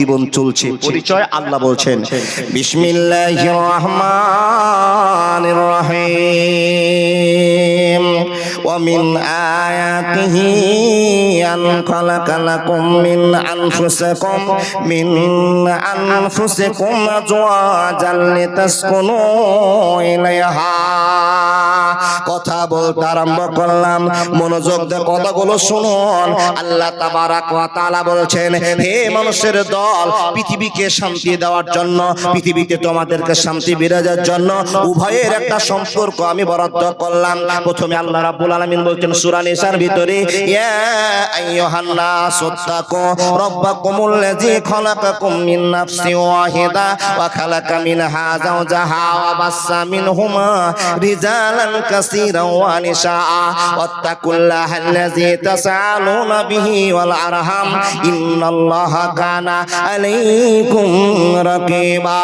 জীবন চলছে। পরিচয় আল্লাহ বলছেন বিসমিল্লাহির রহমানির রহিম ওয়া মিন আয়াতিহি আন খালাকা লাকুম মিন আনফুসিকুম আজওয়াজান লিতাসকুনু ইলাইহা। কথা বলতে আরম্ভ করলাম, মনোযোগ দিয়ে কথাগুলো শুনুন। আল্লাহ তাবারাক ওয়া তাআলা বলছেন, হে মানুষের দল, পৃথিবীকে শান্তি দেওয়ার জন্য, পৃথিবীতে তোমাদেরকে শান্তি বিরাজের জন্য উভয়ের একটা সম্পর্ক আমি বরাদ্দ করলাম। প্রথমে আল্লাহ রাব্বুল আলামিন বলছেন সূরা নিসার ভিতরে, ইয়া আইয়ুহান নাসুত্তাকু রাব্বাকুমুল্লাযী খালাকাকুম মিন নাফসিন ওয়াহিদা ওয়া খালাকা মিনহা যাওজাহা ওয়া বাসসা মিনহুমা রিজালান কাসীরান ওয়া নিসাআ ওয়াত্তাকুল্লাহাল্লাযী তাসআলুনা বিহি ওয়াল আরহাম ইন্নাল্লাহা কানা আলাইকুম রাকিবা।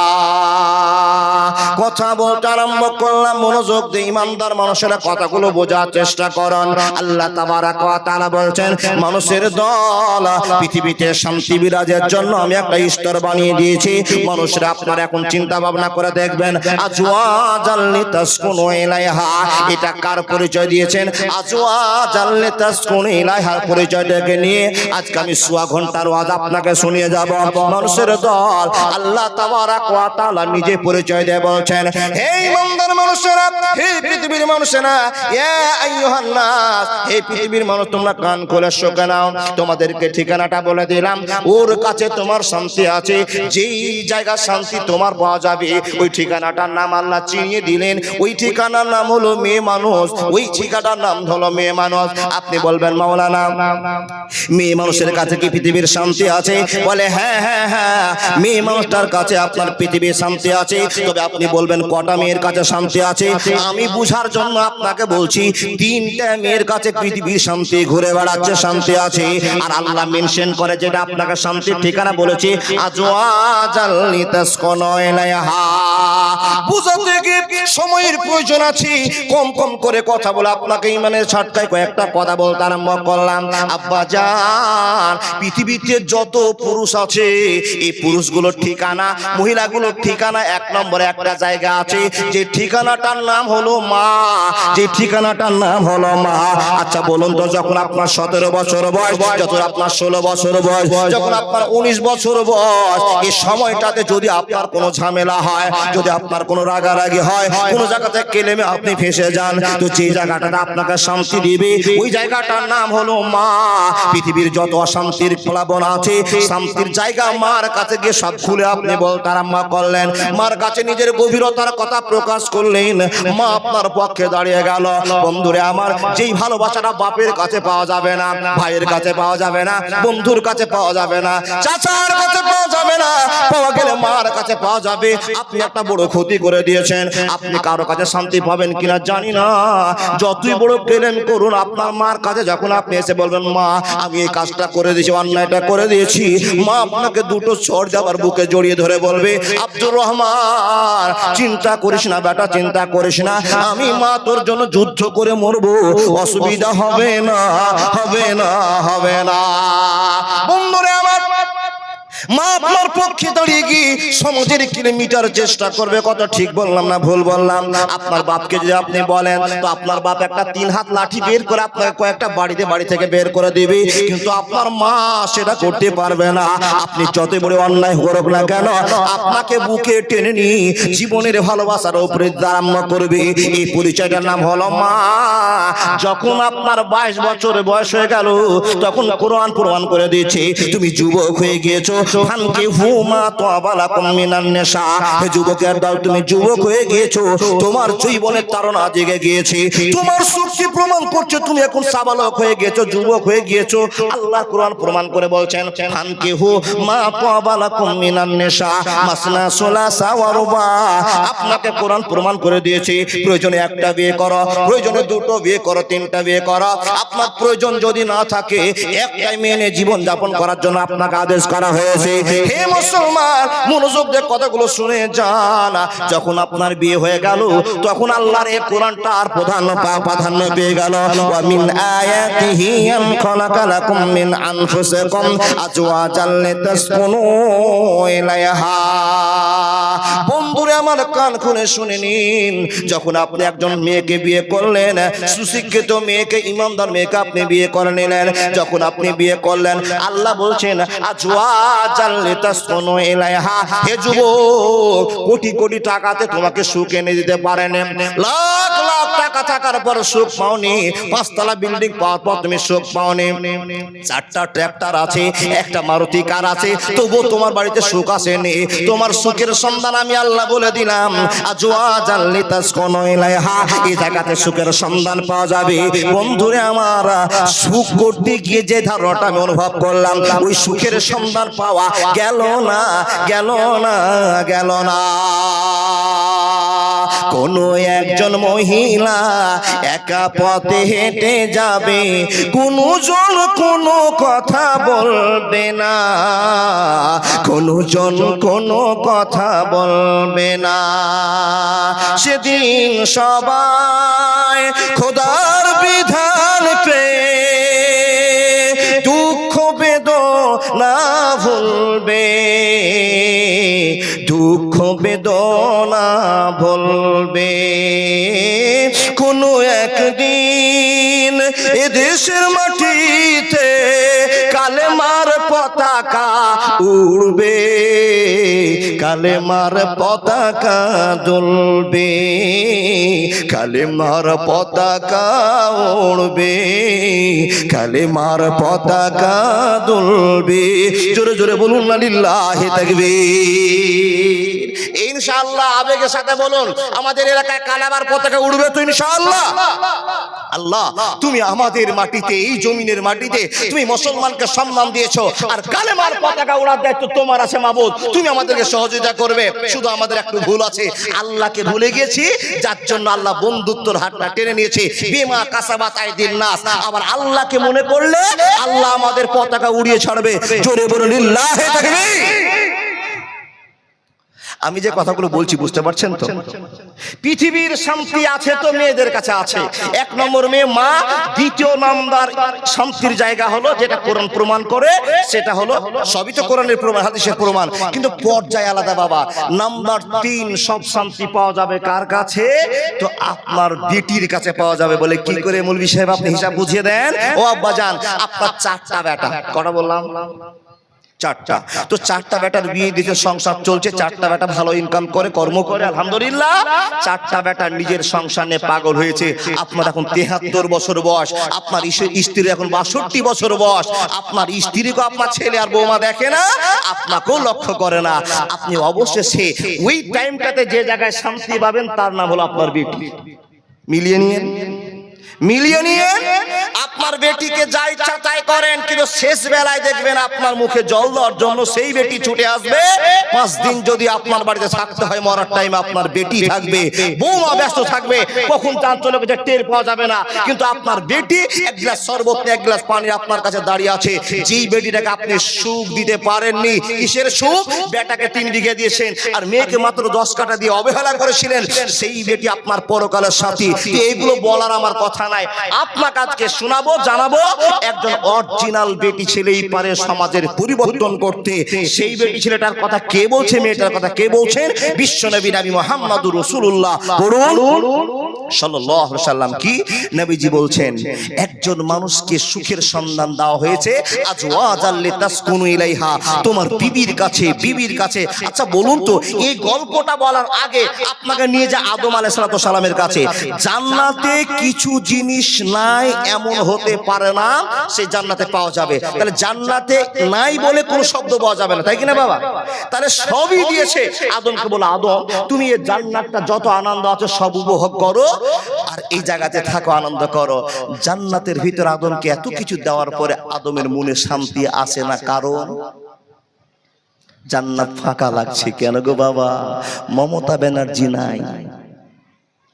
কথা বলতে আরম্ভ করলাম, মনোযোগ দিয়ে ইমানদার মানুষেরা কথাগুলো বোঝার চেষ্টা করুন। আল্লাহ তাবারাক ওয়া তাআলা বলছেন, মানুষের দল, পৃথিবীতে শান্তি বিরাজের জন্য আমি একটা স্তর বানিয়ে দিয়েছি। মানুষরা আপনারা এখন চিন্তা ভাবনা করে দেখবেন, আজওয়াজাল লিতাসকুনু ইলাইহা, এটা কার পরিচয় দিয়েছেন? আজওয়াজাল লিতাসকুনু ইলাইহার পরিচয়টাকে নিয়ে আজকে আমি সোয়া ঘন্টার ওয়াজ আপনাকে শুনিয়ে যাব। মানুষের দল, আল্লাহ তাবারাক ওয়া তাআলা নিজে পরিচয় দিয়ে বলছেন, হে ইমানদার মানুষেরা, হে পৃথিবীর মানুষেরা, ইয়া আইয়ুহান নাস, হে পৃথিবীর মানুষ, তোমরা কান খুলে শুনে নাও। তোমাদেরকে ঠিকানাটা বলে দিলাম, ওর কাছে তোমার শান্তি আছে। যেই জায়গা শান্তি তোমার পাওয়া যাবে, ওই ঠিকানাটার নাম আল্লাহ চিনিয়ে দিলেন। ওই ঠিকানার নাম হলো মেয়ে মানুষ, ওই ঠিকানাটার নাম হলো মেয়ে মানুষ। আপনি বলবেন, মাওলানা, মেয়ে মানুষের কাছে কি পৃথিবীর শান্তি আছে? বলে, হ্যাঁ হ্যাঁ হ্যাঁ, মেয়ে মানুষটার কাছে আপনার পৃথিবীর শান্তি আছে। তবে আপনি বলবেন, কটা মেয়ের কাছে শান্তি আছে? আমি বুঝার জন্য আপনাকে বলছি, 3টা মেয়ের কাছে পৃথিবীর শান্তি ঘুরে বেড়াচ্ছে, শান্তি আছে। আর আল্লাহ মেনশন করে যেটা আপনাকে শান্তির ঠিকানা বলেছে, আজওয়াজাল লিতাসকুনু ইলাইহা। বুঝাতে গিয়ে সময়ের প্রয়োজন আছে, কম কম করে কথা বলে আপনাকে ইমানের ছাটকায় কয়েকটা কথা বলতে আরম্ভ করলাম। আব্বা জান, পৃথিবীতে যত পুরুষ আছে, এই পুরুষগুলোর ঠিকানা, মহিলাগুলোর ঠিকানা, 1 নম্বরে একটা জায়গা আছে, যে ঠিকানাটার নাম হলো মা, যে ঠিকানাটার নাম হলো মা। আচ্ছা বলুন তো, যখন আপনার 17 বছর বয়স, যখন আপনার 16 বছর বয়স, যখন আপনার 19 বছর বয়স, এই সময়টাতে যদি আপনার কোনো ঝামেলা হয়, যদি আপনার কোনো রাগারাগি হয়, কোনো জায়গাতে কেলেমে আপনি ফেসে যান, তো যে জায়গাটা আপনাকে শান্তি দিবে, ওই জায়গাটার নাম হলো মা। পৃথিবীর যত অশান্তির প্লাবন আছে, শান্তির জায়গা মার কাছে গিয়ে সব খুলে আপনি বলতে আরম্ভ করলেন, মার কাছে নিজের গভীরতার কথা প্রকাশ করলেন, মা আপনার পক্ষে দাঁড়িয়ে গেল। বন্ধুরে আমার, যেই ভালোবাসাটা বাপের কাছে পাওয়া যাবে না, ভাইয়ের কাছে পাওয়া যাবে না, বন্ধুর কাছে পাওয়া যাবে না, চাচার কাছে পাওয়া যাবে না, পাওয়া গেলে মার কাছে পাওয়া যাবে। আপনি একটা বড় ক্ষতি করে দিয়েছেন। আপনি কারো কাছে শান্তি পাবেন কিনা জানি না, যতই বড় কেলেম করুন, আপনার মার কাছে যখন আপনি এসে বলবেন, মা আমি এই কাজটা করে দিয়েছি, অন্যায়টা করে দিয়েছি, মা আপনাকে দুটো চড় যাবার বুকে জড়িয়ে ধরে বলবে, আব্দুর রহমান, চিন্তা করিস না বেটা, চিন্তা করিস না, আমি মা তোর জন্য যুদ্ধ করে মরবো, অসুবিধা হবে না, হবে না, হবে না। বন্ধুরে আমার, মা আপনার পক্ষে দাঁড়িয়ে গিয়ে সমাজের কিলোমিটার চেষ্টা করবে। কত ঠিক বললাম না ভুল বললাম? আপনার বাপকে যদি আপনি বলেন, তো আপনার বাপ একটা 3 হাত লাঠি বের করে আপনাকে কয়েকটা বাড়ি থেকে বের করে দিবে, কিন্তু আপনার মা সেটা করতে পারবে না। আপনি যত বড় অন্যায় করুক না কেন, আপনাকে বুকে টেনে নিয়ে জীবনের ভালোবাসার উপরে আরম্ভ করবে। এই পরিচয়টার নাম হলো মা। যখন আপনার 22 বছর বয়স হয়ে গেল, তখন কোরআন প্রমাণ করে দিয়েছে, তুমি যুবক হয়ে গিয়েছো, যুবকের দল, তুমি যুবক হয়ে গিয়েছো, তোমার যৌবনের তাড়না জেগে গিয়েছে, তোমার শক্তি প্রমাণ করছে তুমি এখন সাবালক হয়ে গিয়েছো, যুবক হয়ে গিয়েছো। আল্লাহ কোরআন প্রমাণ করে বলছেন, আপনাকে কোরআন প্রমাণ করে দিয়েছে, প্রয়োজনে একটা বিয়ে করো, প্রয়োজনে দুটো বিয়ে করো, 3টা বিয়ে করো। আপনার প্রয়োজন যদি না থাকে, একটাই মেনে জীবন যাপন করার জন্য আপনাকে আদেশ করা হয়েছে। হয়েছে। হে মুসলমান, মনোযোগ দিয়ে কথাগুলো শুনে যান। যখন আপনার বিয়ে হয়ে গেল তখন আল্লাহর এই কোরআনটা আর প্রাধান্য পেয়ে গেল। ওয়া মিন আয়াতিহি আন খালাকা লাকুম মিন আনফুসিকুম আজওয়াজান লিতাসকুনু ইলাইহা। বন্ধুরে আমার কান খুলে শুনে নিন, যখন আপনি একজন মেয়েকে বিয়ে করলেন, সুশিক্ষিত মেয়েকে, ইমানদার মেয়েকে আপনি বিয়ে করে নিলেন, যখন আপনি বিয়ে করলেন আল্লাহ বলছেন আজওয়াজান লিতাসকুনু ইলাইহা। হে যুবক, কোটি কোটি টাকাতে তোমাকে সুখ এনে দিতে পারেন, লাখ লাখ টাকা থাকার পর সুখ পাওনি, পাঁচতলা বিল্ডিং পাওয়ার পর তুমি সুখ পাওনি, চারটা ট্র্যাক্টর আছে, একটা মারুতি কার আছে, তবুও তোমার বাড়িতে সুখ আসেনি। তোমার সুখের সন্ধান আমি আল্লাহ বলে দিলাম আজওয়াজান লিতাসকুনু ইলাইহা। এই জায়গাতে সুখের সন্ধান পাওয়া যাবে। বন্ধুরে আমার, সুখ করতে গিয়ে যে ধারণাটা আমি অনুভব করলাম, ওই সুখের সন্ধান পাওয়া গেল না, গেল না, গেল না। কোনো একজন মহিলা একা পথে হেঁটে যাবে, কোনো জন কোনো কথা বলবে না, কোনো জন কোনো কথা বলবে না। সেদিন সবাই খোদার বিধান পেয়ে দুঃখ বেদনা ভুলবে, দুঃখ বেদনা ভুলবে। কোনো একদিন এদেশের মাটিতে কালেমার পতাকা উড়বে, কালেমার পতাকা দুলবে, কালেমার পতাকা উড়বে, কালেমার পতাকা দুলবে। জোরে জোরে বলুন না লিল্লাহি তাকবীর। ইনশাআল্লাহ আবেগের সাথে বলুন, আমাদের এলাকায় কালেমার পতাকা উড়বে তো ইনশাআল্লাহ। আল্লাহ, তুমি আমাদের মাটিতে, এই জমিনের মাটিতে তুমি মুসলমানকে সম্মান দিয়েছো, আর কালেমার পতাকা উড়ার দায়িত্ব তোমার আছে মাবুদ। তুমি আমাদেরকে সহযোগিতা করবে। শুধু আমাদের একটু ভুল আছে, আল্লাহকে ভুলে গেছি, যার জন্য আল্লাহ বন্ধুত্বর হাতটা টেনে নিয়েছে। বিমা কাসাবাত আইদিন নাস। আবার আল্লাহকে মনে করলে আল্লাহ আমাদের পতাকা উড়িয়ে ছাড়বে। জোরে বলুন লিল্লাহি তাকবীর। আমি যে কথাগুলো বলছি বুঝতে পারছেন তো? পৃথিবীর শান্তি আছে তো মেয়েদের কাছে আছে। এক নম্বর মেয়ে মা, দ্বিতীয় নাম্বার শান্তির জায়গা হলো যেটা কোরআন প্রমাণ করে, সেটা হলো, সবই তো কোরআনের প্রমাণ, হাদিসের প্রমাণ, কিন্তু পর্যায় আলাদা বাবা। নাম্বার 3, সব শান্তি পাওয়া যাবে কার কাছে? তো আপনার বেটির কাছে পাওয়া যাবে। বলে কি করে মৌলভী সাহেব, আপনি হিসাব বুঝিয়ে দেন। ও আব্বাজান, আপনার 4টা বেটা, কটা বললাম? 4টা। তো 4টা বেটার বিয়ে দিতে সংসার চলছে, 4টা বেটা ভালো ইনকাম করে, কর্ম করে, আলহামদুলিল্লাহ। 4টা বেটা নিজের সংসার নিয়ে পাগল হয়েছে। আপনার এখন 73 বছর বয়স, আপনার স্ত্রীর এখন 62 বছর বয়স। আপনার স্ত্রীকে আপনার ছেলে আর বৌমা দেখে না, আপনাকেও লক্ষ্য করে না। আপনি অবশেষে ওই টাইমটাতে যে জায়গায় শান্তি পাবেন তার নাম হলো আপনার বেটি। মিলিয়ে নিয়ে মিলিয়ে নিয়ে আপনার বেটিকে যা ইচ্ছা তাই করেন, কিন্তু শেষ বেলায় দেখবেন আপনার মুখে জল দেওয়ার জন্য সেই বেটি ছুটে আসবে। 5 দিন যদি আপনার বাড়িতে থাকতে হয়, মরার টাইম আপনার বেটি থাকবে, বৌমা ব্যস্ত থাকবে, কখন চাঁদ চলে গেছে টের পাওয়া যাবে না। কিন্তু আপনার বেটি এক গ্লাস শরবত, এক গ্লাস পানি আপনার কাছে দাঁড়িয়ে আছে। যেই বেটিটাকে আপনি সুখ দিতে পারেননি, কিসের সুখ? বেটাকে 3 বিঘে দিয়েছেন আর মেয়েকে মাত্র 10 কাঠা দিয়ে অবহেলা করেছিলেন, সেই বেটি আপনার পরকালের সাথী। এইগুলো বলার আমার কথা নাই, আপনাকে আজকে শোনাবো, জানাবো একজন অরিজিনাল বেটি ছেলেই পারে সমাজের পরিবর্তন করতে। সেই বেটি ছেলেটার কথা কে বলছে, মেয়েটার কথা কে বলছেন? বিশ্বনবী নবী মুহাম্মদুর রাসূলুল্লাহ সাল্লাল্লাহু আলাইহি ওয়াসাল্লাম। কি নবীজি বলছেন? একজন মানুষকে সুখের সন্ধান দেওয়া হয়েছে আজওয়াজাল লিতাসকুনু ইলাইহা, তোমার বিবির কাছে, বিবির কাছে। আচ্ছা বলুন তো, এই গল্পটা বলার আগে আপনাকে নিয়ে যা আদম আলাইহিস সালামের কাছে। জান্নাতে কিছু জিনিস নাই এমন হতে পারে না সে জান্নাতে পাওয়া যাবে। তাহলে জান্নাতে নাই বলে কোনো শব্দ পাওয়া যাবে না, তাই কিনা বাবা? তাহলে সবই দিয়েছে। আদমকে বলে, আদম তুমি এই জান্নাতটা যত আনন্দ আছে সব উপভোগ করো, আর এই জায়গাতে থাকো, আনন্দ করো। জান্নাতের ভিতর আদমকে এত কিছু দেওয়ার পরে আদমের মনে শান্তি আসে না, কারণ জান্নাত ফাঁকা লাগছে। কেন গো বাবা? মমতা ব্যানার্জি নাই,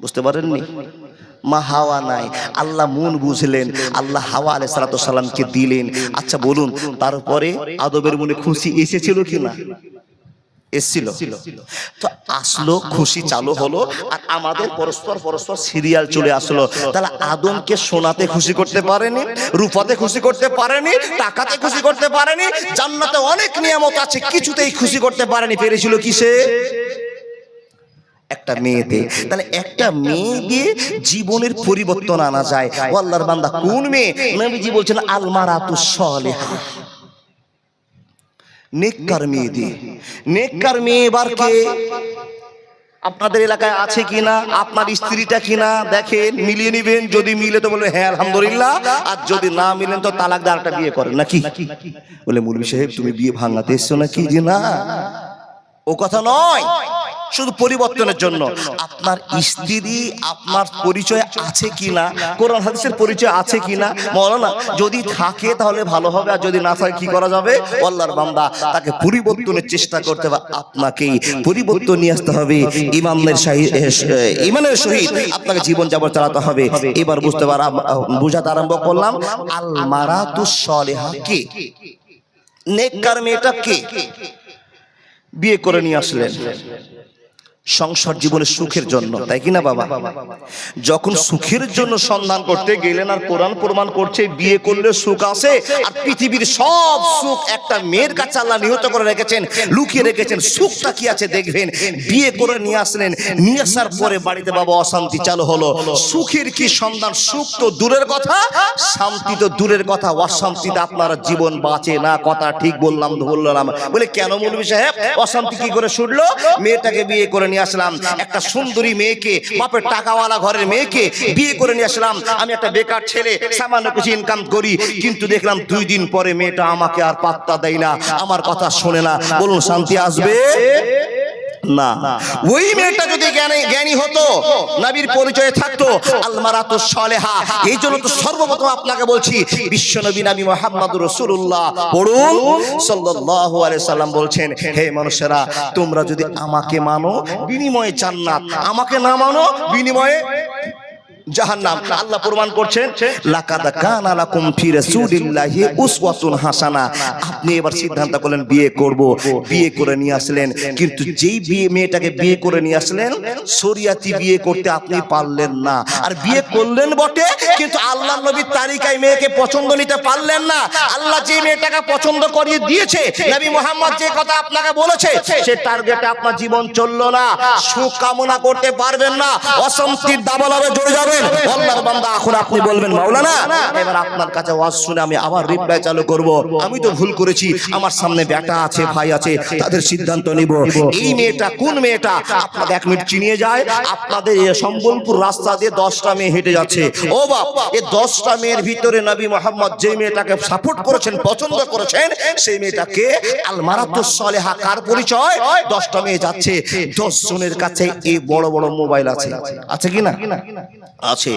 বুঝতে পারেননি? মা হাওয়া নাই, আল্লাহ মন বুঝলেন, আল্লাহ হাওয়া আলাইহিস সালাতু সালামকে দিলেন। আচ্ছা বলুন, তারপরে আদমের মনে খুশি এসেছিল কিনা? এসেছিল। তো আসলো, খুশি চালু হলো, আর আমাদের পরস্পর পরস্পর সিরিয়াল চলে আসলো। তাহলে আদমকে সোনাতে খুশি করতে পারেনি, রূপাতে খুশি করতে পারেনি, টাকাতে খুশি করতে পারেনি, জান্নাতে অনেক নিয়ামত আছে, কিছুতেই খুশি করতে পারেনি। পেরেছিল কিসে? একটা মেয়েতে। তাহলে একটা মেয়ে দিয়ে জীবনের পরিবর্তন আনা যায়। ও আল্লাহর বান্দা, কোন মেয়ে? নবীজি বলছেন আল মারাতুস সালিহা, নেককার মেয়ে দিয়ে। নেককার মেয়ে এবার কে? আপনাদের এলাকায় আছে কিনা? আপনার স্ত্রীটা কিনা দেখেন, মিলিয়ে নিবেন। যদি মিলে তো বলবেন হ্যাঁ আলহামদুলিল্লাহ, আর যদি না মিলেন তো তালাক দিয়ে আরেকটা বিয়ে করেন নাকি? বলে মৌলভী সাহেব তুমি বিয়ে ভাঙাতে এসছো নাকি? যে না, ও কথা নয়, শুধু পরিবর্তনের জন্য। আপনার স্ত্রী আপনার পরিচয় আছে কিনা, কোরআন হাদিসের পরিচয় আছে কিনা? মাওলানা যদি থাকে তাহলে ভালো হবে, আর যদি না থাকে কি করা যাবে? আল্লাহর বান্দা, তাকে পরিবর্তনের চেষ্টা করতে হবে, আপনাকেই পরিবর্তন নিয়ে আসতে হবে। ইমানের সহিত আপনাকে জীবন যাপন চালাতে হবে। এবার বুঝাতে আরম্ভ করলাম, আল মারাতুস সালিহা কে? নেককার মেয়েটা কে? বিয়ে করে নিয়ে আসলেন সংসার জীবনের সুখের জন্য, তাই কিনা বাবা? যখন সুখের জন্য সন্ধান করতে গেলেন, আর কোরআন প্রমাণ করছে বিয়ে করলে সুখ আসে, আর পৃথিবীর সব সুখ একটা মেয়ের কাছে আল্লাহ নিহত করে রেখেছেন, লুকিয়ে রেখেছেন। সুখটা কি আছে দেখবেন। বিয়ে করে নিয়ে আসলেন, নিয়ে আসার পরে বাড়িতে বাবা অশান্তি চালু হলো। সুখের কি সন্ধান? সুখ তো দূরের কথা, শান্তি তো দূরের কথা, অশান্তিতে আপনার জীবন বাঁচে না। কথা ঠিক বললাম তো বললাম? বলে কেন মৌলভী সাহেব অশান্তি কি করে ছুটলো? মেয়েটাকে বিয়ে করে নিয়ে আসলাম, একটা সুন্দরী মেয়েকে, বাপের টাকাওয়ালা ঘরের মেয়েকে বিয়ে করে নিয়ে আসলাম। আমি একটা বেকার ছেলে, সামান্য কিছু ইনকাম করি, কিন্তু দেখলাম 2 দিন পরে মেয়েটা আমাকে আর পাত্তা দেয় না, আমার কথা শোনে না। বলুন শান্তি আসবে না? ওই মেয়েটা যদি জ্ঞানী হতো, নবীর পরিচয়ে থাকতো, আল মারাতুস সালিহা। এই জন্য তো সর্বপ্রথম আপনাকে বলছি, বিশ্বনবী নবী মুহাম্মদুর রাসূলুল্লাহ পড়ুন সাল্লাল্লাহু আলাইহি সাল্লাম বলছেন, হে মানুষেরা, তোমরা যদি আমাকে মানো বিনিময়ে জান্নাত, আমাকে না মানো বিনিময়ে জাহান্নাম। আল্লাহ প্রমাণ করছেন, লাকাদ কানা লাকুম ফি রাসূলিল্লাহি উসওয়াতুন হাসানা। আপনি এবার সিদ্ধান্ত করলেন বিয়ে করব, বিয়ে করে নিয়ে আসলেন, কিন্তু যেই মেয়েটাকে বিয়ে করে নিয়ে আসলেন, শরিয়াতি বিয়ে করতে আপনি পারলেন না। আর বিয়ে করলেন বটে, কিন্তু আল্লাহর নবীর তারিকায় মেয়েকে পছন্দ নিতে পারলেন না। আল্লাহ যে মেয়েটাকে পছন্দ করিয়ে দিয়েছে, নবী মুহাম্মদ যে কথা আপনাকে বলেছে, সে টার্গেটে আপনার জীবন চললো না। সুখ কামনা করতে পারবেন না, অশান্তির দাবানলে জড়ে যাবেন। আল্লাহর বান্দা, এখন আপনি বলবেন মাওলানা, এবার আপনার কাছে ওয়াজ শুনে আমি আবার রিপ্লাই চালু করব। আমি তো ভুল করেছি, আমার সামনে বেটা আছে, ভাই আছে, তাদের সিদ্ধান্ত নিব। এই মেয়েটা কোন মেয়েটা? আপনাদের 1 মিনিট চিনিয়ে যায়, আপনাদের এই সম্বলপুর রাস্তা দিয়ে 10টা মেয়ে হেঁটে যাচ্ছে। ও বাপ, এই 10টা মেয়ের ভিতরে নবী মুহাম্মদ যে মেয়েটাকে সাপোর্ট করেছেন, পছন্দ করেছেন, সেই মেয়েটাকে আল মারাতুস সালিহা। কার পরিচয়? 10টা মেয়ে যাচ্ছে, 10 জনের কাছে এই বড় বড় মোবাইল আছে, আছে কিনা? আছে।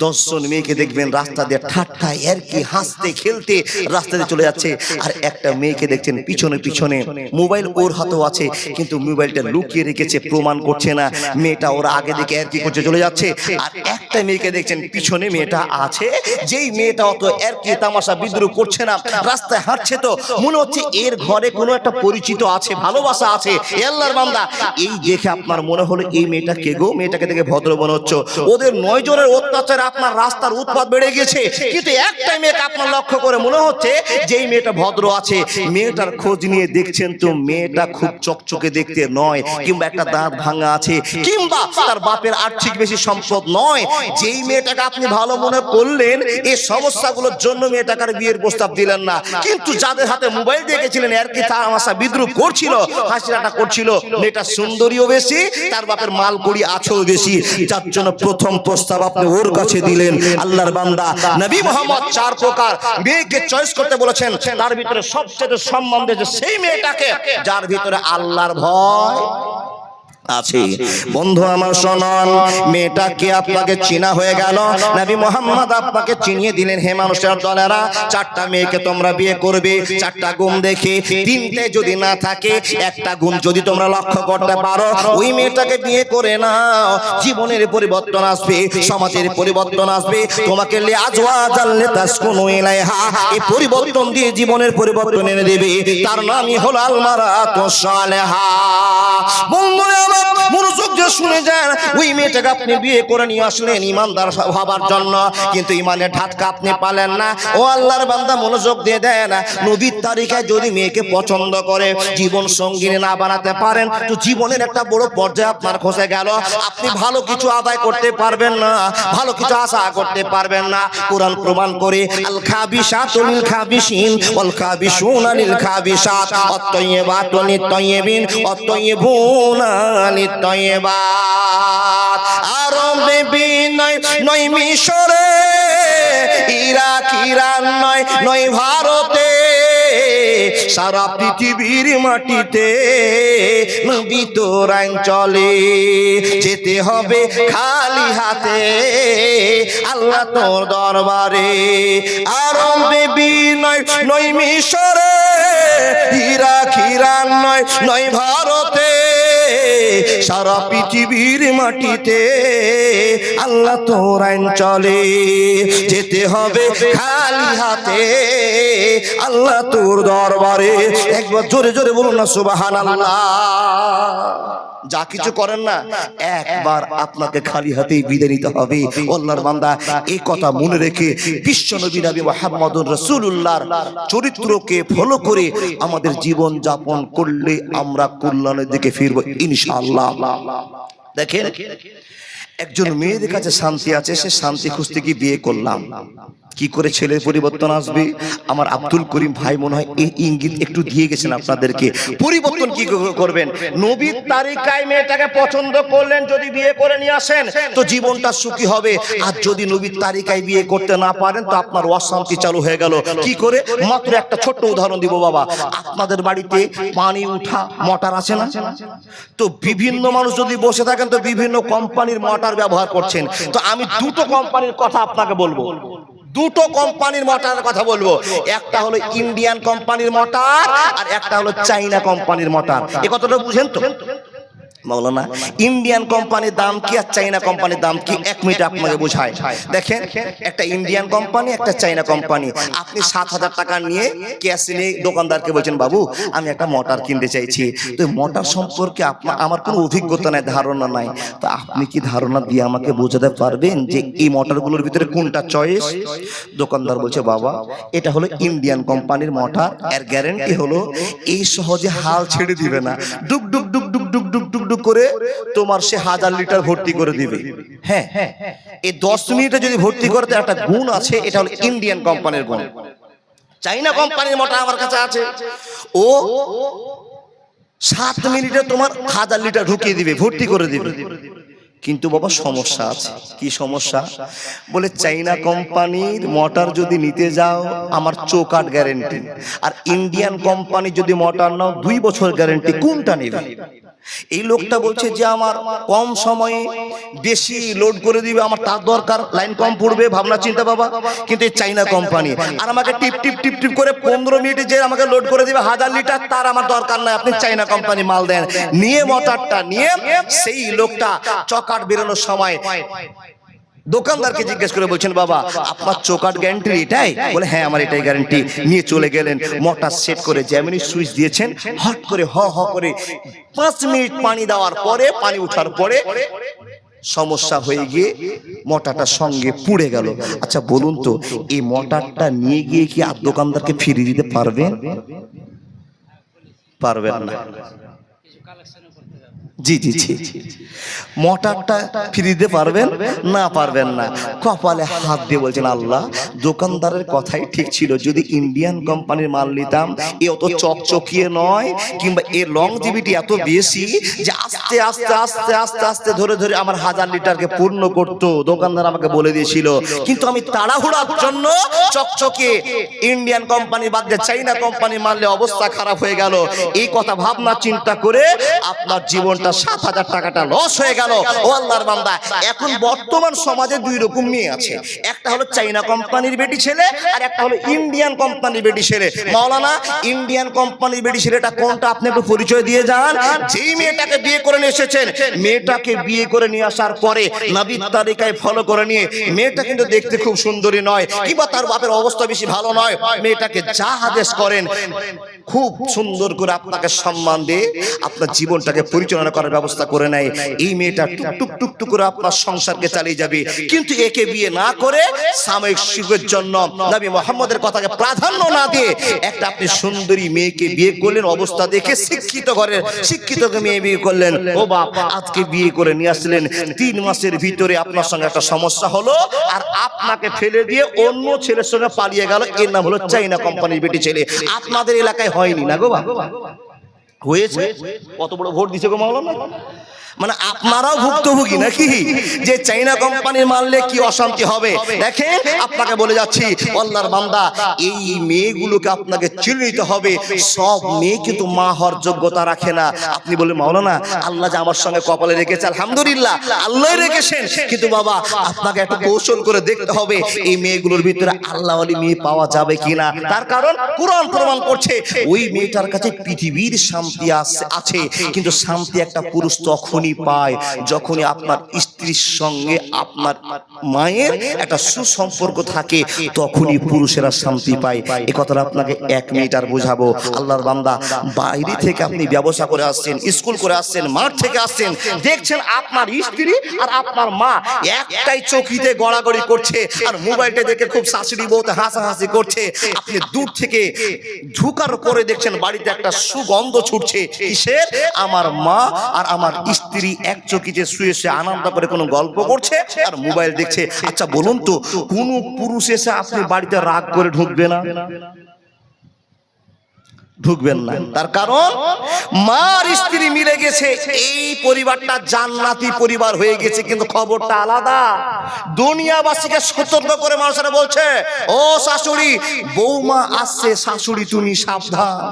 10 জন মেয়েকে দেখবেন রাস্তা দিয়ে ঠাট্টা এরকি হাসতে খেলতে রাস্তা দিয়ে চলে যাচ্ছে। আর একটা মেয়েকে দেখছেন পিছনে পিছনে মোবাইল ওর হাতেও আছে, কিন্তু মোবাইলটা লুকিয়ে রেখেছে, প্রমাণ করছে না। মেয়েটা ওরা আগে দিকে এরকি করতে চলে যাচ্ছে। আর একটা মেয়েকে দেখছেন পিছনে মেয়েটা আছে, যেই মেয়েটা অত এরকি তামাশা বিদ্রুপ করছে না, রাস্তায় হাঁটছে, তো মনে হচ্ছে এর ঘরে কোনো একটা পরিচিত আছে, ভালোবাসা আছে। আল্লাহর বান্দা, এই দেখে আপনার মনে হলো এই মেয়েটা কে গো? মেয়েটাকে দেখে ভদ্র মনে হচ্ছে। ওদের 9 জনের অত্যাচারে আপনার রাস্তার উৎপাত বেড়ে গেছে, কিন্তু একটা মেয়েকে আপনার লক্ষ্য করে মনে হচ্ছে যেই মেয়েটা ভদ্র আছে। মেয়েটার খোঁজ নিয়ে দেখছেন তো মেয়েটা খুব চকচকে দেখতে নয়, কিংবা একটা দাঁত ভাঙা আছে, কিংবা তার বাপের আর্থিক বেশি সম্পদ নয়। যেই মেয়েটাকে আপনি ভালো মনে করলেন, এই সমস্যাগুলোর জন্য মেয়েটাকে বিয়ের প্রস্তাব দিলেন না। কিন্তু যাদের হাতে মোবাইল দেখেছিলেন, এর কি তামাশা বিদ্রুপ করছিল, হাসিরাটা করছিল, মেয়েটা সুন্দরীও বেশি, তার বাপের মাল কড়ি আছেও বেশি, যার জন্য প্রথম প্রস্তাব আপনি ওর কাছে দিলেন। আল্লাহর বান্দা, নবী মুহাম্মদ 4 প্রকার মেয়েকে চয়েস করতে বলেছেন, তার ভিতরে সবচেয়ে সম্মান দিয়েছে সেই মেয়েটাকে যার ভিতরে আল্লাহর ভয় আছে। বন্ধু আমার শুনুন, মেয়েটাকে আপনাকে চিনা হয়ে গেল, নবী মুহাম্মদ আপনাকে চিনিয়ে দিলেন, হে মানুষের দলেরা, চারটা মেয়েকে তোমরা বিয়ে করবে, চারটা গুণ দেখে তিনটে যদি না থাকে, একটা গুণ যদি তোমরা লক্ষ্য করতে পারো, ওই মেয়েটাকে বিয়ে করে নাও। জীবনের পরিবর্তন আসবে, সমাজের পরিবর্তন আসবে, তোমাকে লিআজওয়াজাল লিতাসকুনু ইলাইহা, এই পরিবর্তন দিয়ে জীবনের পরিবর্তন এনে দেবে। তার নামই হলো আল মারাতুস সালেহা। বন্ধুরা আমার মনোযোগ দিয়ে শুনে যান, ওই মেয়েটাকে আপনি বিয়ে করে নিয়ে আসলেন ইমানদার হবার জন্য, কিন্তু ইমানের ধাক্কা আপনি পালেন না। ও আল্লাহর বান্দা মনোযোগ দিয়ে দেন, নবীর তারিকায় যদি মেয়েকে পছন্দ করে, জীবন সঙ্গিনী না বানাতে পারেন, তো জীবনের একটা বড় পর্যায়ে আপনার খসে গেল। আপনি ভালো কিছু আদায় করতে পারবেন না, ভালো কিছু আশা করতে পারবেন না। কোরআন প্রমাণ করে, আল খাবিসাতু লিল খাবিসিন ওয়াল খাবিসুনা লিল খাবিসাত ওয়াত তাইয়্যিবাতু লিত তাইয়্যিবিন ওয়াত তাইয়্যিবুনা লিত তাইয়্যিবাত। আরবে বিনয় নয় মিশরে, ইরাক ইরান নয় নয় ভারতে, সারা পৃথিবীর মাটিতে নবী তোর আইন চলে। যেতে হবে খালি হাতে আল্লাহ তোর দরবারে। আরবে বিনয় নয় মিশরে, ইরাক ইরান নয় নয় ভারতে, সারা পৃথিবীর মাটিতে আল্লাহ তোর আইন চলে। যেতে হবে খালি হাতে আল্লাহ তোর দরবারে। একবার জোরে জোরে বলুন না সুবহানাল্লাহ। যা কিছু করেন না, একবার আপনাকে খালি হাতেই বিদায় নিতে হবে। আল্লাহর বান্দা, এই কথা মনে রেখে বিশ্ব নবী মুহাম্মদুর রাসূলুল্লাহর চরিত্রকে ফলো করে আমাদের জীবন যাপন করলে আমরা কল্যাণের দিকে ফিরবো ইনশাআল্লাহ। দেখেন, একজন মেয়ের কাছে শান্তি আছে, সে শান্তি খুঁজতে গিয়ে বিয়ে করলাম। কি করে ছেলের পরিবর্তন আসবে? আমার আব্দুল করিম ভাই মনে হয় এই ইঙ্গিত একটু দিয়ে গেছেন আপনাদেরকে। পরিবর্তন কি করবেন? নবীর তারিকায় মেয়েটাকে পছন্দ করলেন, যদি বিয়ে করে নিয়ে আসেন তো জীবনটা সুখী হবে। আর যদি নবীর তারিকায় বিয়ে করতে না পারেন তো আপনার অশান্তি চালু হয়ে গেল। কি করে? মাত্র একটা ছোট্ট উদাহরণ দিব বাবা। আপনাদের বাড়িতে পানি উঠা মোটর আছে না? তো বিভিন্ন মানুষ যদি বসে থাকেন তো বিভিন্ন কোম্পানির মোটর ব্যবহার করছেন। তো আমি দুটো কোম্পানির কথা আপনাকে বলবো, দুটো কোম্পানির মোটরের কথা বলবো। একটা হলো ইন্ডিয়ান কোম্পানির মোটর, আর একটা হলো চাইনা কোম্পানির মোটর। এই কথাটা বুঝেন তো মাওলানা? ইন্ডিয়ান কোম্পানির দাম কি আর চাইনা কোম্পানির দাম কি? এক মিনিট আপনাকে বোঝায়। দেখেন, একটা ইন্ডিয়ান কোম্পানি, একটা চাইনা কোম্পানি। আপনি 7,000 টাকা নিয়ে ক্যাশ নিয়ে দোকানদারকে বলছেন, বাবু আমি একটা মোটর কিনতে চাইছি। তো মোটর সম্পর্কে আমার কোনো অভিজ্ঞতা নাই, ধারণা নাই। তো আপনি কি ধারণা দিয়ে আমাকে বোঝাতে পারবেন যে এই মোটরগুলোর ভিতরে কোনটা চয়েস? দোকানদার বলছে, বাবা এটা হলো ইন্ডিয়ান কোম্পানির মোটর, এর গ্যারান্টি হলো এই সহজে হাল ছেড়ে দিবে না, ডুক ডুক ডুক ডুক ডুক ডুক ডুক করে তোমার সে 1000 লিটার ভর্তি করে দিবে। হ্যাঁ, এই 10 মিনিটে যদি ভর্তি করতে একটা গুণ আছে, এটা হলো ইন্ডিয়ান কোম্পানির গুণ। চাইনা কোম্পানির মোটর আমার কাছে আছে, ও 7 মিনিটে তোমার 1000 লিটার ঢুকিয়ে দিবে, ভর্তি করে দিবে। কিন্তু বাবা সমস্যা আছে। কি সমস্যা? বলে চাইনা কোম্পানির মোটর যদি নিতে যাও আমার চৌকাট গ্যারেন্টি, আর ইন্ডিয়ান কোম্পানি যদি মোটর নাও 2 বছর গ্যারেন্টি। কোনটা নেবে? এই লোকটা বলছে যে আমার কম সময়ে বেশি লোড করে দিবে, আমার তার দরকার, লাইন কম পড়বে, ভাবনা চিন্তা বাবা। কিন্তু এই চাইনা কোম্পানি আর আমাকে টিপ টিপ টিপ টিপ করে 15 মিনিটে যে আমাকে লোড করে দিবে 1000 লিটার, তার আমার দরকার নাই। আপনি চাইনা কোম্পানি মাল দেন। নিয়ে মোটরটা নিয়ে সেই লোকটা চকাট বেরোনোর সময় দোকানদারকে জিজ্ঞেস করে বলছেন, বাবা আপনার চৌকাট গ্যারান্টি এটাই? বলে হ্যাঁ আমার এটাই গ্যারান্টি। নিয়ে চলে গেলেন, মোটর সেট করে যেমনি সুইচ দিয়েছেন, হট করে হ হ করে 5 মিনিট পানি দেওয়ার পরে, পানি উঠার পরে সমস্যা হয়ে গিয়ে মোটরটার সঙ্গে পুড়ে গেল। আচ্ছা বলুন তো, এই মোটরটা নিয়ে গিয়ে কি আর দোকানদারকে ফিরিয়ে দিতে পারবেন? পারবেন না। জি জি জি, মোটরটা ফিরিয়ে দিতে পারবেন না? পারবেন না। কপালে হাত দিয়ে বলছেন, আল্লাহ দোকানদারের কথাই ঠিক ছিল, যদি ইন্ডিয়ান কোম্পানির মাল নিতাম এ অত চকচকিয়ে নয়, কিংবা এর লংজিভিটি এত বেশি যে আস্তে আস্তে আস্তে আস্তে আস্তে ধরে ধরে আমার 1000 লিটারকে পূর্ণ করতো। দোকানদার আমাকে বলে দিয়েছিল, কিন্তু আমি তাড়াহুড়ার জন্য চকচকিয়ে ইন্ডিয়ান কোম্পানি বাদ দিয়ে চাইনা কোম্পানি মারলে অবস্থা খারাপ হয়ে গেল। এই কথা ভাবনা চিন্তা করে করে আপনার জীবনটা 7,000 টাকাটা লস হয়ে গেল। ও আল্লাহর বান্দা, এখন বর্তমান সমাজে দুই রকম মেয়ে আছে, একটা হলো চাইনা কোম্পানির বেটি ছেলে আর একটা হলো ইন্ডিয়ান কোম্পানির বেটি ছেলে। মাওলানা, ইন্ডিয়ান কোম্পানির বেটি ছেলেটা কোনটা আপনি একটু পরিচয় দিয়ে যান। যেই মেয়েটাকে বিয়ে করে নিয়ে এসেছেন, মেয়েটাকে বিয়ে করে নিয়ে আসার পরে নবীর তালিকায় ফলো করে নিয়ে, মেয়েটা কিন্তু দেখতে খুব সুন্দরী নয় কিংবা তার বাপের অবস্থা বেশি ভালো নয়, মেয়েটাকে যা আদেশ করেন খুব সুন্দর করে আপনাকে সম্মান দিয়ে আপনার জীবনটাকে পরিচালনা করার ব্যবস্থা করে নেয়। এই মেয়েটা টুকটুক টুকটুক করে আপনার সংসারকে চালিয়ে যাবে। কিন্তু একে বিয়ে না করে সাময়িক সুখের জন্য নবী মুহাম্মদের কথাকে প্রাধান্য না দিয়ে একটা আপনি সুন্দরী মেয়েকে বিয়ে করলেন, অবস্থা দেখে শিক্ষিত ঘরের শিক্ষিত মেয়ে বিয়ে করলেন। ও বাপ, আজকে বিয়ে করে নিয়ে আসলেন, 3 মাসের ভিতরে আপনার সঙ্গে একটা সমস্যা হলো আর আপনাকে ফেলে দিয়ে অন্য ছেলের সঙ্গে পালিয়ে গেল। এর নাম হলো চাইনা কোম্পানির বেটি ছেলে। আপনাদের এলাকায় হয়নি না গো বাবা? হয়েছে। কত বড় ভোট দিছে গো মাওলানা। মানে আপনারাও ভুক্তভোগী নাকি যে চাইনা কোম্পানির মারলে কি অশান্তি হবে? দেখেন, আপনাকে বলে যাচ্ছি আল্লাহর বান্দা, এই মেয়েগুলোকে আপনাকে চিনে নিতে হবে। সব মেয়ে কিন্তু মা হওয়ার যোগ্যতা রাখে না। আপনি বলেন মাওলানা, আল্লাহ যে আমার সঙ্গে কপালে রেখেছে, আলহামদুলিল্লাহ আল্লাহ রেখেছেন, কিন্তু বাবা আপনাকে একটু কৌশল করে দেখতে হবে এই মেয়েগুলোর ভিতরে আল্লাহ ওয়ালি মেয়ে পাওয়া যাবে কিনা। তার কারণ কুরআন প্রমাণ করছে ওই মেয়েটার কাছে পৃথিবীর শান্তি আছে, কিন্তু শান্তি একটা পুরুষ তখনই পায় যখনই আপনার স্ত্রীর সঙ্গে আপনার মায়ের একটা সুসম্পর্ক থাকে, তখনই পুরুষেরা শান্তি পায়। এই কথাটা আপনাকে 1 মিনিট আর বোঝাবো। আল্লাহর বান্দা, বাইরে থেকে আপনি ব্যবসা করে আসছেন, স্কুল করে আসছেন, মাঠ থেকে আসছেন, দেখছেন আপনার স্ত্রী আর আপনার মা একটাই চৌকিতে গড়াগড়ি করছে আর মোবাইলটা দেখে খুব শাশুড়ি বউতে হাসাহাসি করছে। আপনি দূর থেকে ঝুঁকার পরে দেখছেন বাড়িতে একটা সুগন্ধ ছুটছে। কিসের? আমার মা আর আমার স্ত্রী এক চকিতে শুয়ে শুয়ে আনন্দ করে কোনো গল্প করছে আর মোবাইল দেখছে। আচ্ছা বলুন তো, কোন পুরুষ এসে আপনি বাড়িতে রাগ করে ঢুকবে না? ঢুকবেন না। তার কারণ মার স্ত্রী মিলে গেছে, এই পরিবারটা জান্নাতি পরিবার হয়ে গেছে। কিন্তু খবরটা আলাদা। দুনিয়াবাসীকে সতর্ক করে মানুষেরা বলছে, ও শাশুড়ি, বৌমা আসছে, শাশুড়ি তুমি সাবধান,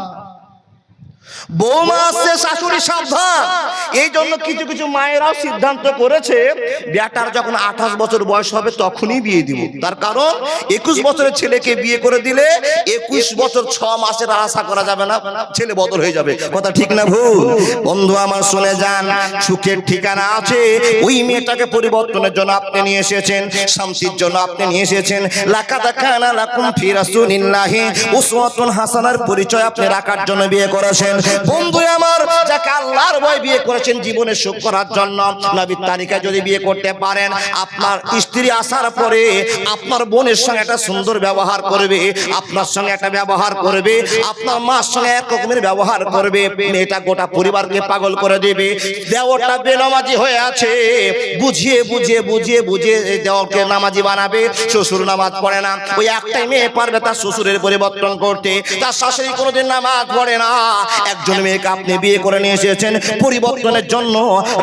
বৌমা আসছে, শাশুড়ি সাবধান। এই জন্য কিছু কিছু মায়েরাও সিদ্ধান্ত করেছে বেটার যখন 28 বছর বয়স হবে তখনই বিয়ে দিব। তার কারণ 21 বছরের ছেলেকে বিয়ে করে দিলে 21 বছর 6 মাসের আশা করা যাবে না, ছেলে বদল হয়ে যাবে। কথা ঠিক না ভুল? বন্ধু আমার শুনে যান, সুখের ঠিকানা আছে। ওই মেয়েটাকে পরিবর্তনের জন্য আপনি নিয়ে এসেছেন, শান্তির জন্য আপনি নিয়ে এসেছেন। লাকাদ কানা লাকুম ফি রাসূলিল্লাহি উসওয়াতুন হাসানার পরিচয় আপনি রাখার জন্য বিয়ে করেছেন। বন্ধু আমার, যাকে আল্লাহর ভয় বিয়ে করেছেন জীবনে সুখ করার জন্য, নবীর তালিকায় যদি বিয়ে করতে পারেন, আপনার স্ত্রী আসার পরে আপনার বোনের সঙ্গে একটা সুন্দর ব্যবহার করবে, আপনার সঙ্গে একটা ব্যবহার করবে, আপনার মার সঙ্গে এক রকমের ব্যবহার করবে। মেয়েটা গোটা পরিবারকে পাগল করে দেবে। দেওরটা বেনামাজি হয়ে আছে, বুঝিয়ে বুঝিয়ে বুঝিয়ে বুঝিয়ে দেওরকে নামাজি বানাবে। শ্বশুর নামাজ পড়ে না, ওই একটাই মেয়ে পারবে তার শ্বশুরের পরিবর্তন করতে। তার শাশুড়ি কোনোদিন নামাজ পড়ে না। একজন মেয়েকে আপনি বিয়ে করে নিয়ে এসেছেন পরিবর্তনের জন্য,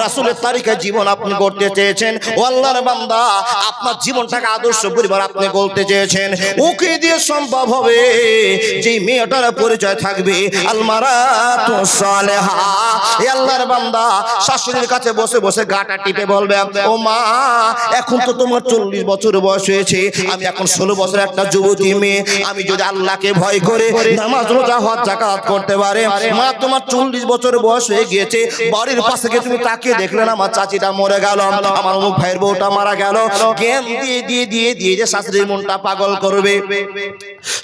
রাসূলের তালিকায় জীবন আপনি গড়তে চেয়েছেন। ও আল্লাহর বান্দা, আপনার জীবনটাকে আদর্শ পরিবার আপনি গড়তে চেয়েছেন। ওকে দিয়ে সম্ভব হবে যে মেয়েটার পরিচয় থাকবে আল মারাতু সালেহা। এই আল্লাহর বান্দা শাশুড়ির কাছে বসে বসে গাটা টিপে বলবে, ও মা, এখন তো তোমার 40 বছর বয়স হয়েছে, আমি এখন 16 বছর একটা যুবতী মেয়ে। আমি যদি আল্লাহকে ভয় করে নামাজ রোজা হজ যাকাত করতে পারে, মা তোমার 40 বছর বয়স হয়ে গিয়েছে, বাড়ির পাশে গিয়ে তুমি তাকিয়ে দেখলে না আমার চাচিটা মরে গেল, আমার অমুক ভাইয়ের বউটা মারা গেল। জ্ঞান দিয়ে দিয়ে দিয়ে দিয়ে যে শাশুড়ির মনটা পাগল করবে।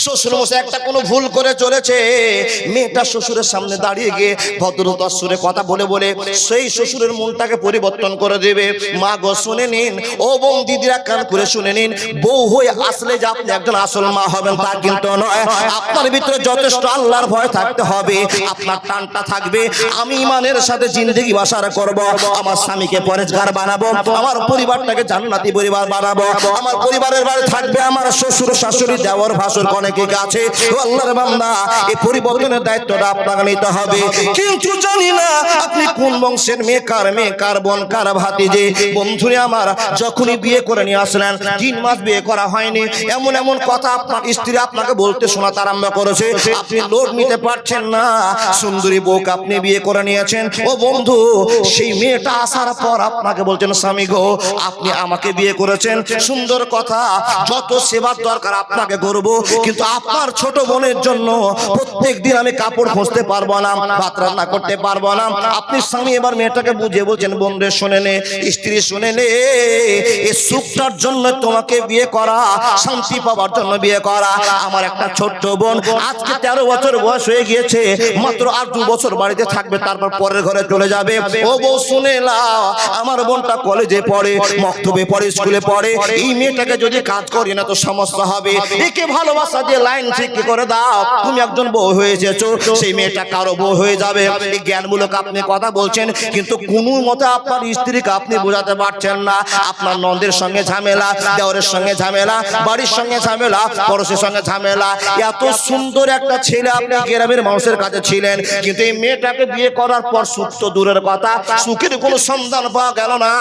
শ্বশুর মশাই একটা কোনো ভুল করে চলেছে, মেয়েটা শ্বশুরের সামনে দাঁড়িয়ে গিয়ে ভদ্রতার সুরে কথা বলে বলে সেই শ্বশুরের মনটাকে পরিবর্তন করে দেবে। মা গো শুনে নিন, ও বোন দিদিরা কান করে শুনে নিন, বউ হয়ে আসলে যে আপনি একজন আসল মা হবেন তা কিন্তু নয়। আপনার ভিতরে যথেষ্ট আল্লাহর ভয় থাকতে হবে, আপনার টানটা থাকবে আমি ইমানের সাথে জিন্দেগি বাসার করব, আমার স্বামীকে পরেজগার বানাবো, আমার পরিবারটাকে জান্নাতি পরিবার বানাবো, আমার পরিবারের বাড়ি থাকবে আমার শ্বশুর শাশুড়ি দেওর ভাসুর অনেকে আছে। আল্লাহর বান্দা, এই পরিবর্তনের দায়িত্বটা আপনাকে নিতে হবে। কিন্তু জানি না আপনি কোন বংশের মেয়ে, কার বোন, কার ভাতিজি। বন্ধুরে আমার, যখনই বিয়ে করে নিয়ে আসলেন 3 মাস বিয়ে করা হয়নি, এমন এমন কথা আপনার স্ত্রী আপনাকে বলতে শোনাতে আরম্ভ করেছে, আপনি লোড নিতে পারছেন না। সুন্দরী বউকে আপনি বিয়ে করে নিয়েছেন, দেখেন ও বন্ধু, সেই মেয়েটা আসার পর আপনাকে বলছেন স্বামী গো আপনি আমাকে বিয়ে করেছেন, সুন্দর কথা, যত সেবার দরকার আপনাকে করব, কিন্তু আপনার ছোট বোনের জন্য প্রত্যেকদিন আমি কাপড় খুঁজতে পারবো না, ভাত রান্না করতে পারবো না। আপনি স্বামী এবার মেয়েটাকে বুঝিয়ে বলছেন বোন রে শুনে নে, স্ত্রী শুনে নে, এই সুখটার জন্য তোমাকে বিয়ে করা, শান্তি পাওয়ার জন্য বিয়ে করা। আমার একটা ছোট্ট বোন আজকে 13 বছর বয়স হয়ে গিয়েছে, মাত্র আর 2 বছর বাড়িতে থাকবে, তারপর পরের ঘরে চলে যাবে। ও বউ শুনে নাও, আমার বোনটা কলেজে পড়ে, মক্তবে পড়ে, স্কুলে পড়ে, এই মেয়েটাকে যদি কাজ করি না তো সমস্যা হবে। একে ভালোবাসা দিয়ে লাইন ঠিক করে দাও, তুমি একজন বউ হয়ে এসেছো, সেই মেয়েটা কারো বউ হয়ে যাবে। এই জ্ঞানমূলক আপনি কথা বলছেন, কিন্তু কোনো মতে আপনার স্ত্রীকে আপনি বোঝাতে পারছেন না। আপনার নন্দের সঙ্গে ঝামেলা, দেওরের সঙ্গে ঝামেলা, বাড়ির সঙ্গে ঝামেলা, পড়োশের সঙ্গে ঝামেলা। এত সুন্দর একটা ছেলে আপনি গ্রামের মানুষের কাছে ছিলেন, কিন্তু এই মেয়েটাকে বিয়ে করার পর সুখ তো দূরের কথা, সুখের কোনো সন্ধান পাওয়া গেল না।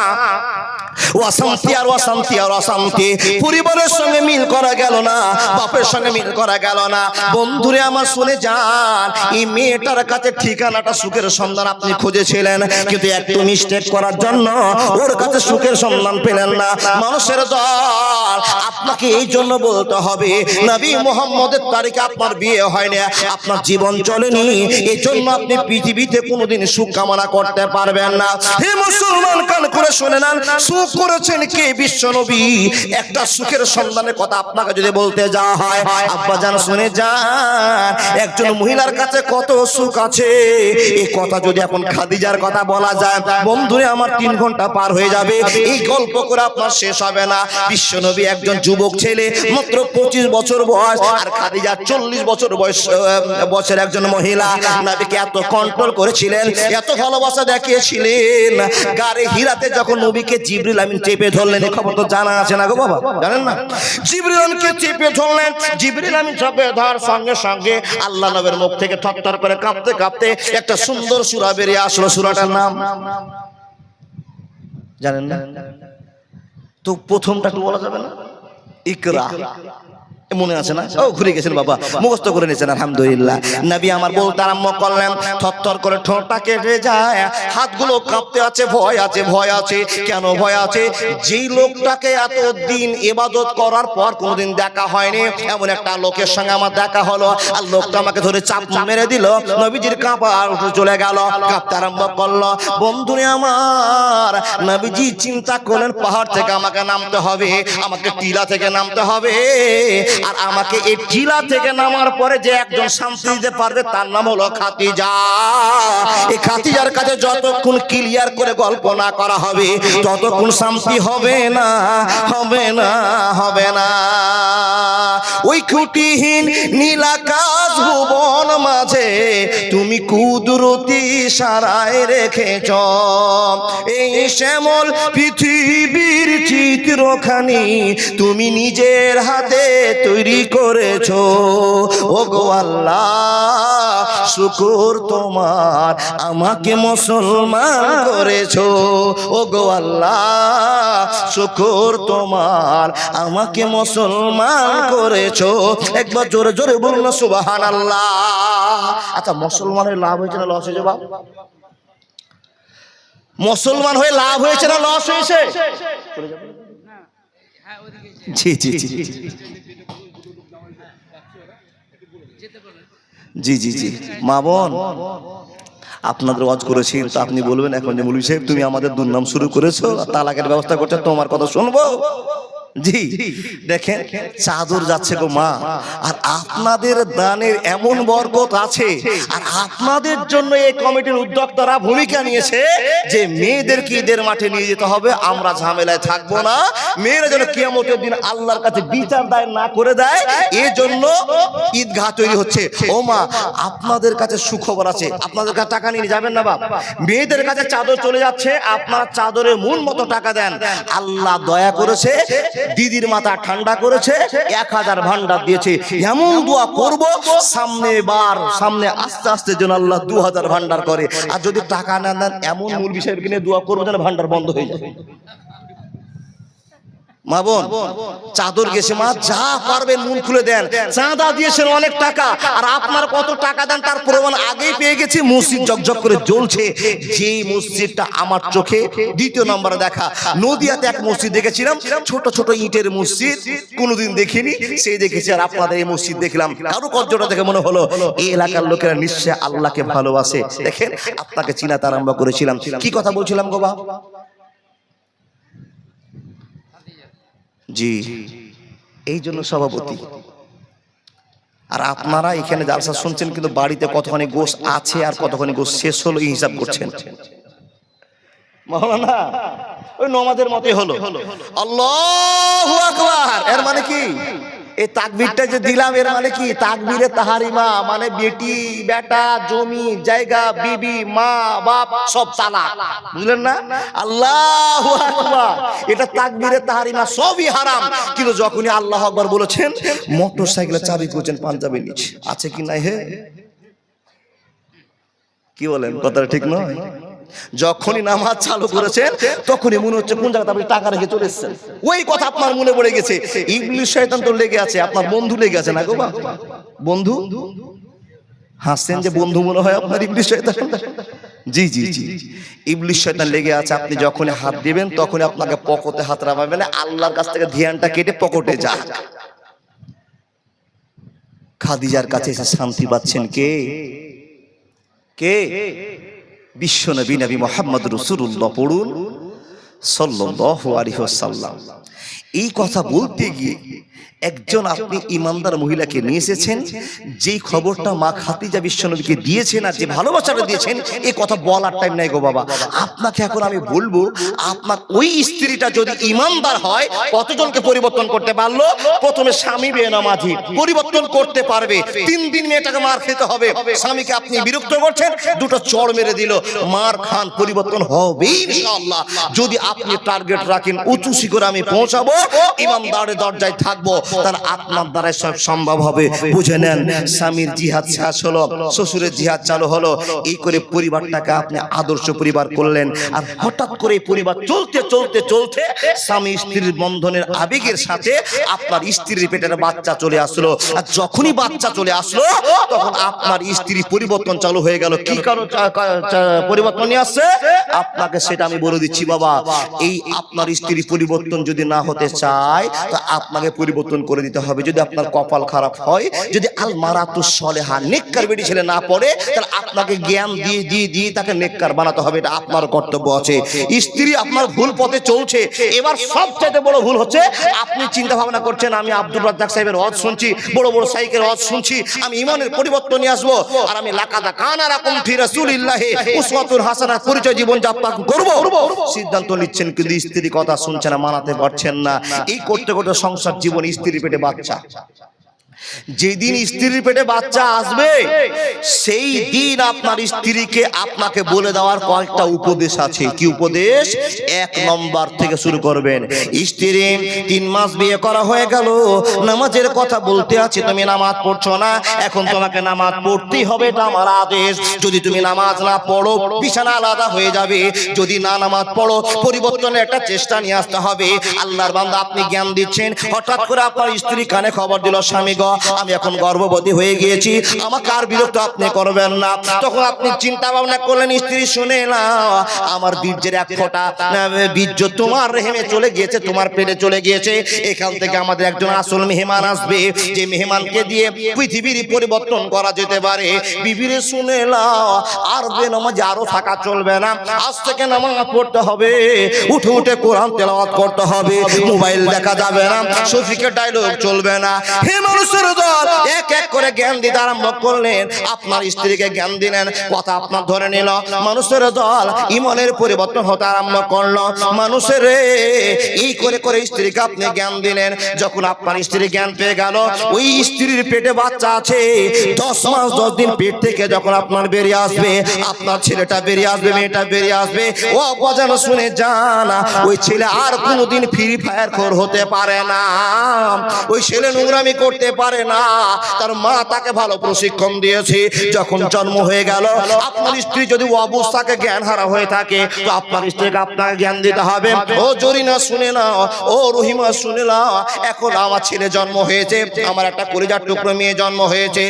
অশান্তি আর অশান্তি আর অশান্তি, পরিবারের সঙ্গে মিল করা গেল না, বাপের সঙ্গে মিল করা গেল না। বন্ধুরে আমার শুনে যান, এই মেয়েটার কাছে ঠিকানাটা সুখের সন্ধান আপনি খুঁজেছিলেন, কিন্তু একটু মিস্টেক করার জন্য ওর কাছে সুখের সন্ধান পেলেন না। মানুষের দল, আপনাকে এই জন্য বলতে হবে নবী মুহাম্মদের তারিখে আপনার বিয়ে হয়নি, আপনার জীবন চলেনি, এই জন্য আপনি পৃথিবীতে কোনোদিন সুখ কামনা করতে পারবেন না। হে মুসলমান, কান করে শুনে নেন, সুখ করেছেন কে? বিশ্ব নবী। একটা সুখের সন্ধানের কথা আপনাকে যদি বলতে যাওয়া হয়, আব্বা জান শুনে যান, একজন মহিলার কাছে কত সুখ আছে, এই কথা যদি এখন খাদিজার কথা বলা যায়, বন্ধুরে আমার 3 ঘন্টা পার হয়ে যাবে, এই গল্প করে আপনার শেষ হবে না। বিশ্ব নবী একজন যুবক ছেলে, মাত্র 25 বছর বয়স, আর খাদিজা 40 বছর বয়সের একজন মহিলা। নবীকে এত কন্ট্রোল করেছিলেন, এত ভালোবাসা দেখিয়েছিলেন। গারে হিরাতে যখন নবীকে জিবরিল আমিন চেপে ধরলেন, এই খবর তো জানা আছে না গো বাবা, জানেন না? জিবরিল আমিনকে চেপে ধরলেন, জিবরিল আমিন চেপে ধরার সঙ্গে সঙ্গে আল্লাহ নবীর মুখ থেকে থরথর করে কাঁপতে কাঁপতে একটা সুন্দর সূরা বেরিয়ে আসলো। সূরাটার নাম জানেন না? তো প্রথমটা একটু বলা যাবে না? ইকরা, মনে আছে না? ও ঘুরে গেছেন বাবা, মুখস্থ করে নিয়েছেন, আলহামদুলিল্লাহ। নবী আমার বলতে আরম্ভ করলেন, থরথর করে ঠোঁটটা কেটে যায়, হাতগুলো কাঁপতে আছে, ভয় আছে, ভয় আছে। কেন ভয় আছে? যেই লোকটাকে এতদিন ইবাদত করার পর কোনোদিন দেখা হয়নি, এমন একটা লোকের সঙ্গে আমার দেখা হলো, আর লোকটা আমাকে ধরে চাপ মেরে দিল। নবীজির কাঁপা চলে গেল, কাঁপতে আরম্ভ করলো। বন্ধুরে আমার, নবীজি চিন্তা করলেন পাহাড় থেকে আমাকে নামতে হবে, আমাকে টিলা থেকে নামতে হবে, আর আমাকে এই টিলা থেকে নামার পরে যে একজন শান্তি দিতে পারবে তার নাম হলো খাদিজা। এই খাদিজার কাছে যতক্ষণ ক্লিয়ার করে গল্প না করা হবে ততক্ষণ শান্তি হবে না, হবে না, হবে না। ওই খুঁটিহীন নীলাকাশ ভুবন মাঝে তুমি কুদরতি সারায় রেখেছ, এই শ্যামল পৃথিবীর চিত্রখানি তুমি নিজের হাতে তৈরি করেছো। ও গো আল্লাহ, শুকর তোমার আমাকে মুসলমান করেছো। ও গো আল্লাহ, শুকর তোমার আমাকে মুসলমান করেছো। একবার জোরে জোরে বলুন সুবহানাল্লাহ। আচ্ছা, মুসলমানের লাভ হয়েছে না লস হয়েছে? বাপ, মুসলমান হয়ে লাভ হয়েছে না লস হয়েছে? জি জি জি জি জি জি মা বোন, আপনাদের ওয়াজ করেছি তো আপনি বলবেন এখন যে মৌলভী সাহেব তুমি আমাদের দুর্নাম শুরু করেছো, তালাকের ব্যবস্থা করছো, তোমার কথা শুনবো? জি দেখেন, চাদর যাচ্ছে গো মা, আর আপনাদের দানের এমন বরকত আছে, আর আপনাদের জন্য এই কমিটির উদ্যোক্তারা ভূমিকা নিয়েছে যে মেয়েদেরকে ঈদের মাঠে নিয়ে যেতে হবে, আমরা ঝামেলায় থাকবো না, মেয়েরা যেন কিয়ামতের দিন আল্লাহর কাছে বিচার দায় না করে দেয়, এই জন্য ঈদগাহ তৈরি হচ্ছে। ও মা, আপনাদের কাছে সুখবর আছে, আপনাদের কাছে টাকা নিয়ে যাবেন না বাপ, মেয়েদের কাছে চাদর চলে যাচ্ছে, আপনার চাদরের মূল মতো টাকা দেন। আল্লাহ দয়া করেছে, দিদির মাথা ঠান্ডা করেছে, 1000 ভান্ডার দিয়েছে। এমন দোয়া করব সামনে আস্তে আস্তে যেন আল্লাহ 2000 ভান্ডার করে। আর যদি টাকা না দেন, এমন মূল বিষয় কিনে দোয়া করবো যেন ভান্ডার বন্ধ হয়ে যায়। মা বোন চাদর গেছে মা, যা পারবেন মন খুলে দেন। চাঁদা দিয়েছেন অনেক টাকা, আর আপনার কত টাকা দেন তার প্রমাণ আগেই পেয়ে গেছি। মসজিদ ঝকঝক করে জ্বলছে, যেই মসজিদটা আমার চোখে দ্বিতীয় নম্বরে দেখা। নদিয়াতে এক মসজিদ দেখেছিলাম, ছোট ছোট ইটের মসজিদ, কোনোদিন দেখিনি, সেই দেখেছি। আর আপনাদের এই মসজিদ দেখলাম, কারো কজ্জটা দেখে মনে হলো এই এলাকার লোকেরা নিশ্চয় আল্লাহকে ভালোবাসে। দেখেন, আপনাকে চিনাতে আরম্ভ করেছিলাম। কি কথা বলছিলাম গো বাবা? জি, এই জন্য সভাপতি। আর আপনারা এখানে জালসা শুনছেন, কিন্তু বাড়িতে কতখানি গোশ আছে আর কতখানি গোশ শেষ হলো এই হিসাব করছেন। মাওলানা ওই নমাজের মতই হলো, আল্লাহু আকবার। এর মানে কি? এই তাকবীরটা যে দিলাম, এর মানে কি? তাকবীরে তাহারিমা মানে বেটি বেটা জমি জায়গা বিবি মা বাপ সব তালাক, বুঝলেন না? আল্লাহু আকবার, এটা তাকবীরে তাহারিমা, সবই হারাম। কিন্তু যখনই আল্লাহু আকবার বলেছেন, মোটরসাইকেলের চাবি খুঁজছেন পাঞ্জাবির নিচে, আছে কি নাই? হে কি বলেন? কথাটা ঠিক নয়? যখনই নামাজ চালু করেছেন তখনই মনে হচ্ছে কোন জায়গাতে আপনি টাকা রেখে চলে এসেছেন। ওই কথা আপনার মনে পড়ে গেছে। ইবলিস শয়তান তো লেগে আছে, আপনার বন্ধু লেগে আছে না গো বাবা? বন্ধু হাসছেন যে, বন্ধু মনে হয় আপনার ইবলিস শয়তান। জি জি জি, ইবলিস শয়তান লেগে আছে। আপনি যখনই হাত দিবেন তখনই আপনাকে পকেটে হাত রাখবেন, আল্লাহর কাছ থেকে ধ্যানটা কেটে পকেটে যাক। খাদিজার কাছে এসে শান্তি পাচ্ছেন কে? কে? বিশ্বনবী নবী মুহাম্মদ রাসূলুল্লাহ। পড়ুন সাল্লাল্লাহু আলাইহি ওয়াসাল্লাম। এই কথা বলতে গিয়ে একজন আপনি ইমানদার মহিলাকে নিয়ে এসেছেন, যেই খবরটা মা খাদিজা বিশ্বনবীকে দিয়েছেন আর যে ভালোবাসাটা দিয়েছেন, এই কথা বলার টাইম নাই গো বাবা। আপনাকে এখন আমি বলবো, আপনার ওই স্ত্রীটা যদি ইমানদার হয়, কতজনকে পরিবর্তন করতে পারলো? প্রথমে স্বামী বেনামাজি পরিবর্তন করতে পারবে। 3 দিন মেয়েটাকে মার খেতে হবে। স্বামীকে আপনি বিরক্ত করছেন, দুটো চড় মেরে দিল, মার খান, পরিবর্তন হবে ইনশাআল্লাহ। যদি আপনি টার্গেট রাখেন উঁচু শিখরে আমি পৌঁছাবো, ইমানদারের দরজায় থাকবো, তার আপনার দ্বারা সব সম্ভব হবে। বুঝে নেন, স্বামীর জিহাদ শেষ হলো, শ্বশুরের জিহাদ চালু হলো। এই করে পরিবারটাকে আপনি আদর্শ পরিবার করলেন। আর হঠাৎ করে পরিবার চলতে চলতে চলতে স্বামী স্ত্রীর বন্ধনের আবেগের সাথে আপনার স্ত্রীর পেটের বাচ্চা চলে আসলো। আর যখনই বাচ্চা চলে আসলো, তখন আপনার স্ত্রী পরিবর্তন চালু হয়ে গেল। কি কারণ পরিবর্তন নিয়ে আসছে আপনাকে সেটা আমি বলে দিচ্ছি বাবা। এই আপনার স্ত্রী পরিবর্তন যদি না হতে চায়, তো আপনাকে পরিবর্তন করে দিতে হবে। যদি আপনার কপাল খারাপ হয়, যদি আল মারাতুস সলেহা নেককার বেটি ছেলে না পড়ে, তাহলে আপনাকে জ্ঞান দিয়ে দিয়ে দিয়ে তাকে নেককার বানাতে হবে। এটা আপনার কর্তব্য আছে। স্ত্রী আপনার ভুল পথে চলছে। এবার সবচেয়ে বড় ভুল হচ্ছে, আপনি চিন্তা ভাবনা করছেন আমি আব্দুর রাজ্জাক সাহেবের ওয়াজ শুনছি, বড় বড় সাইকের ওয়াজ শুনছি, আমি ইমানের পরিবর্তন নিয়ে আসবো, আর আমি লাকাদা কানা রাকুম ফি রাসূলিল্লাহি উসওয়াতুন হাসানাহ পরিচয় জীবন যাপন করব। সিদ্ধান্ত নিচ্ছেন, কিন্তু স্ত্রী কথা শুনছেন না, মানাতে পারছেন না। এই করতে করতে সংসার জীবন, স্ত্রীর পেটে বাচ্চা। যেদিন স্ত্রীর পেটে বাচ্চা আসবে, সেই দিন আপনার স্ত্রীকে আপনাকে বলে দেওয়ার কয়েকটা উপদেশ আছে। কি উপদেশ? 1 নম্বর থেকে শুরু করবেন। স্ত্রী 3 মাস বিয়ে করা হয়ে গেল, নামাজের কথা বলতে আছে, তুমি নামাজ পড়ছো না, এখন তোমাকে নামাজ পড়তেই হবে, এটা আমার আদেশ। যদি তুমি নামাজ না পড়ো, বিছানা আলাদা হয়ে যাবে। যদি না নামাজ পড়ো, পরিবর্তনের একটা চেষ্টা নিয়ে আসতে হবে। আল্লাহর বান্দা, আপনি জ্ঞান দিচ্ছেন, হঠাৎ করে আপনার স্ত্রী কানে খবর দিল, স্বামী গো আমি এখন গর্ভবতী হয়ে গিয়েছি, আমাকে আর বিরক্ত আপনি করবেন না। তখন আপনি চিন্তা ভাবনা করলেন, স্ত্রী শুনে না, আমার বীর্যের 1 ফোঁটা বীর্য তোমার রেহেমে চলে গিয়েছে, তোমার পেটে চলে গিয়েছে। এখান থেকে আমাদের একজন আসল মেহমান আসবে, যে মেহমানকে দিয়ে পৃথিবীর পরিবর্তন করা যেতে পারে। বিবিরে শুনে না, আর বেনামাজ আরো থাকা চলবে না। আজ থেকে নামাজ পড়তে হবে, উঠে উঠে কোরআন তেলাওয়াত করতে হবে, মোবাইল দেখা যাবে না, শফিকের ডায়লগ চলবে না। হে মানুষের দল, এক এক করে জ্ঞান দিতে আরম্ভ করলেন। আপনার স্ত্রীকে জ্ঞান দিলেন, কথা আপনার ধরে নিল। মানুষের দল ইমানের পরিবর্তন হতে আরম্ভ করলো। মানুষের এই করে করে স্ত্রীকে আপনি জ্ঞান দিলেন। যখন আপনার স্ত্রী জ্ঞান পেয়ে গেল, ওই স্ত্রীর পেটে বাচ্চা আছে, 10 মাস 10 দিন পেট থেকে যখন আপনার বেরিয়ে আসবে, আপনার ছেলেটা বেরিয়ে আসবে, মেয়েটা বেরিয়ে আসবে, ও অজানা শুনে জানা, ওই ছেলে আর কোনোদিন ফ্রি ফায়ার খোর হতে পারে না। ওই ছেলে নোংরামি করতে পারে পারে না, তার মা তাকে ভালো প্রশিক্ষণ দিয়েছে। যখন জন্ম হয়ে গেল, আপনার স্ত্রী যদি অবস্থাকে জ্ঞান হারা হয়ে থাকে, তো আপনার স্ত্রীকে আপনাকে জ্ঞান দিতে হবে। ও জরিনা শুনে না, ও রহিমা শুনে না, এখন আমার ছেলে জন্ম হয়েছে, আমার একটা কলিজার টুকরো মেয়ে জন্ম হয়েছে।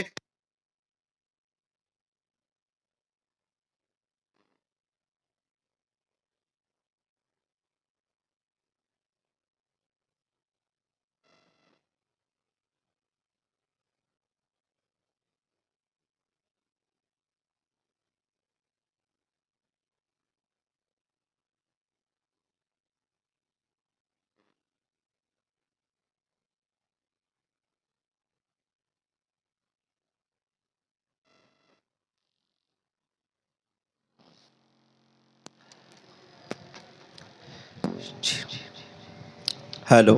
হ্যালো,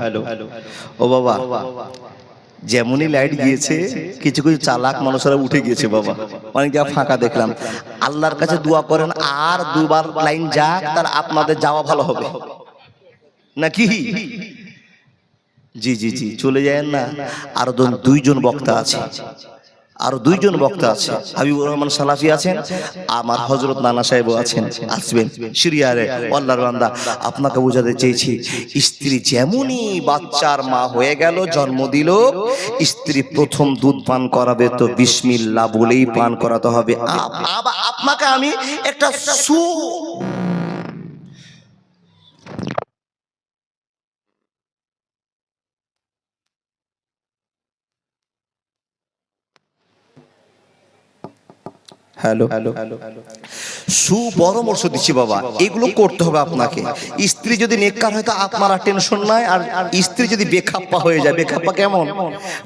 ও বাবা, যেমনই লাইট গিয়েছে কিছু কিছু চালাক মানুষেরা উঠে গিয়েছে বাবা, অনেক জায়গা ফাঁকা দেখলাম। আল্লাহর কাছে দোয়া করেন আর দুবার লাইন যাক, তার আপনাদের যাওয়া ভালো হবে নাকি? জি জি জি, চলে যায় না। আরো দুইজন বক্তা আছে, আরো দুইজন বক্তা আছে, হাবিবুর রহমান সালাফি আছেন, আমার হযরত নানা সাহেবও আছেন, আসবেন সিরিয়ারে। আল্লাহর বান্দা, আপনাকে বোঝাতে চেয়েছি, স্ত্রী যেমনই বাচ্চার মা হয়ে গেল, জন্ম দিল, স্ত্রী প্রথম দুধ পান করাবে তো বিসমিল্লাহ বলেই পান করাতে হবে। আপনাকে আমি একটা সুপরামর্শ দিচ্ছি বাবা, এগুলো করতে হবে আপনাকে। স্ত্রী যদি নেককার হয় তো আপনার আর টেনশন নাই। আর স্ত্রী যদি বেখাপ্পা হয়ে যায়, বেখাপ্পা কেমন,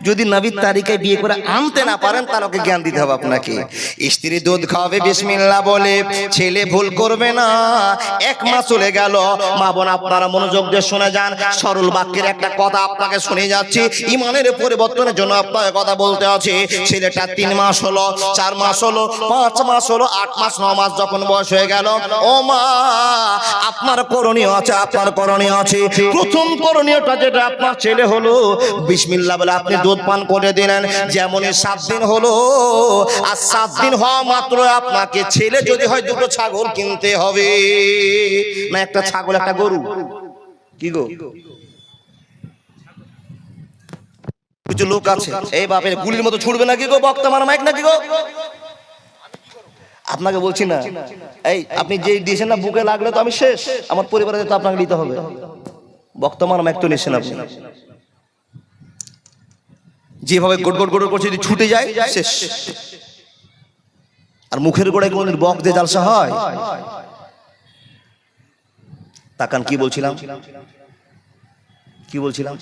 যদি নবীর তারিকায় বিয়ে করে আনতে না পারেন, তার ওকে জ্ঞান দিতে হবে আপনাকে। স্ত্রী দুধ খাওয়াবে বিসমিল্লাহ বলে, ছেলে ভুল করবে না। 1 মাস চলে গেল, মা বোন আপনারা মনোযোগ দিয়ে শুনে যান, সরল বাক্যের একটা কথা আপনাকে শুনে যাচ্ছি, ইমানের পরিবর্তনের জন্য আপনাকে কথা বলতে আছে। ছেলেটা 3 মাস হলো, 4 মাস হলো, 5 মাস হলো, 8 মাস 9 মাস যখন বয়স হয়ে গেল, ও মা, আপনার করণীয় আছে, আপনার করণীয় আছে। প্রথম করণীয়টা যেটা, আপনার ছেলে হলো, বিসমিল্লাহ বলে আপনি দুধ পান করে দিলেন। যেমনই 7 দিন হলো, আর 7 দিন হওয়া মাত্র আপনাকে, ছেলে যদি হয়, 2টো ছাগল কিনতে হবে, না একটা ছাগল একটা গরু, কি গো? কিছু লোক আছে এই বাপের গুলির মতো ছুটবে নাকি গো, বক্তা মারা মাইক নাকি গো? আপনাকে বলছি না, এই আপনি যে দিয়েছেন না, বুকে লাগলে তো আমি শেষ, আমার পরিবারে তো আপনাকে নিতে হবে। বর্তমান এক তো নিচ্ছেন আপনি, যেভাবে গোট গোট গোট করছে, যদি ছুটে যায় শেষ। আর মুখের গোড়ায় কোনদিন বক দিয়ে জালসা হয়? তাকান, কি বলছিলাম, কি বলছিলাম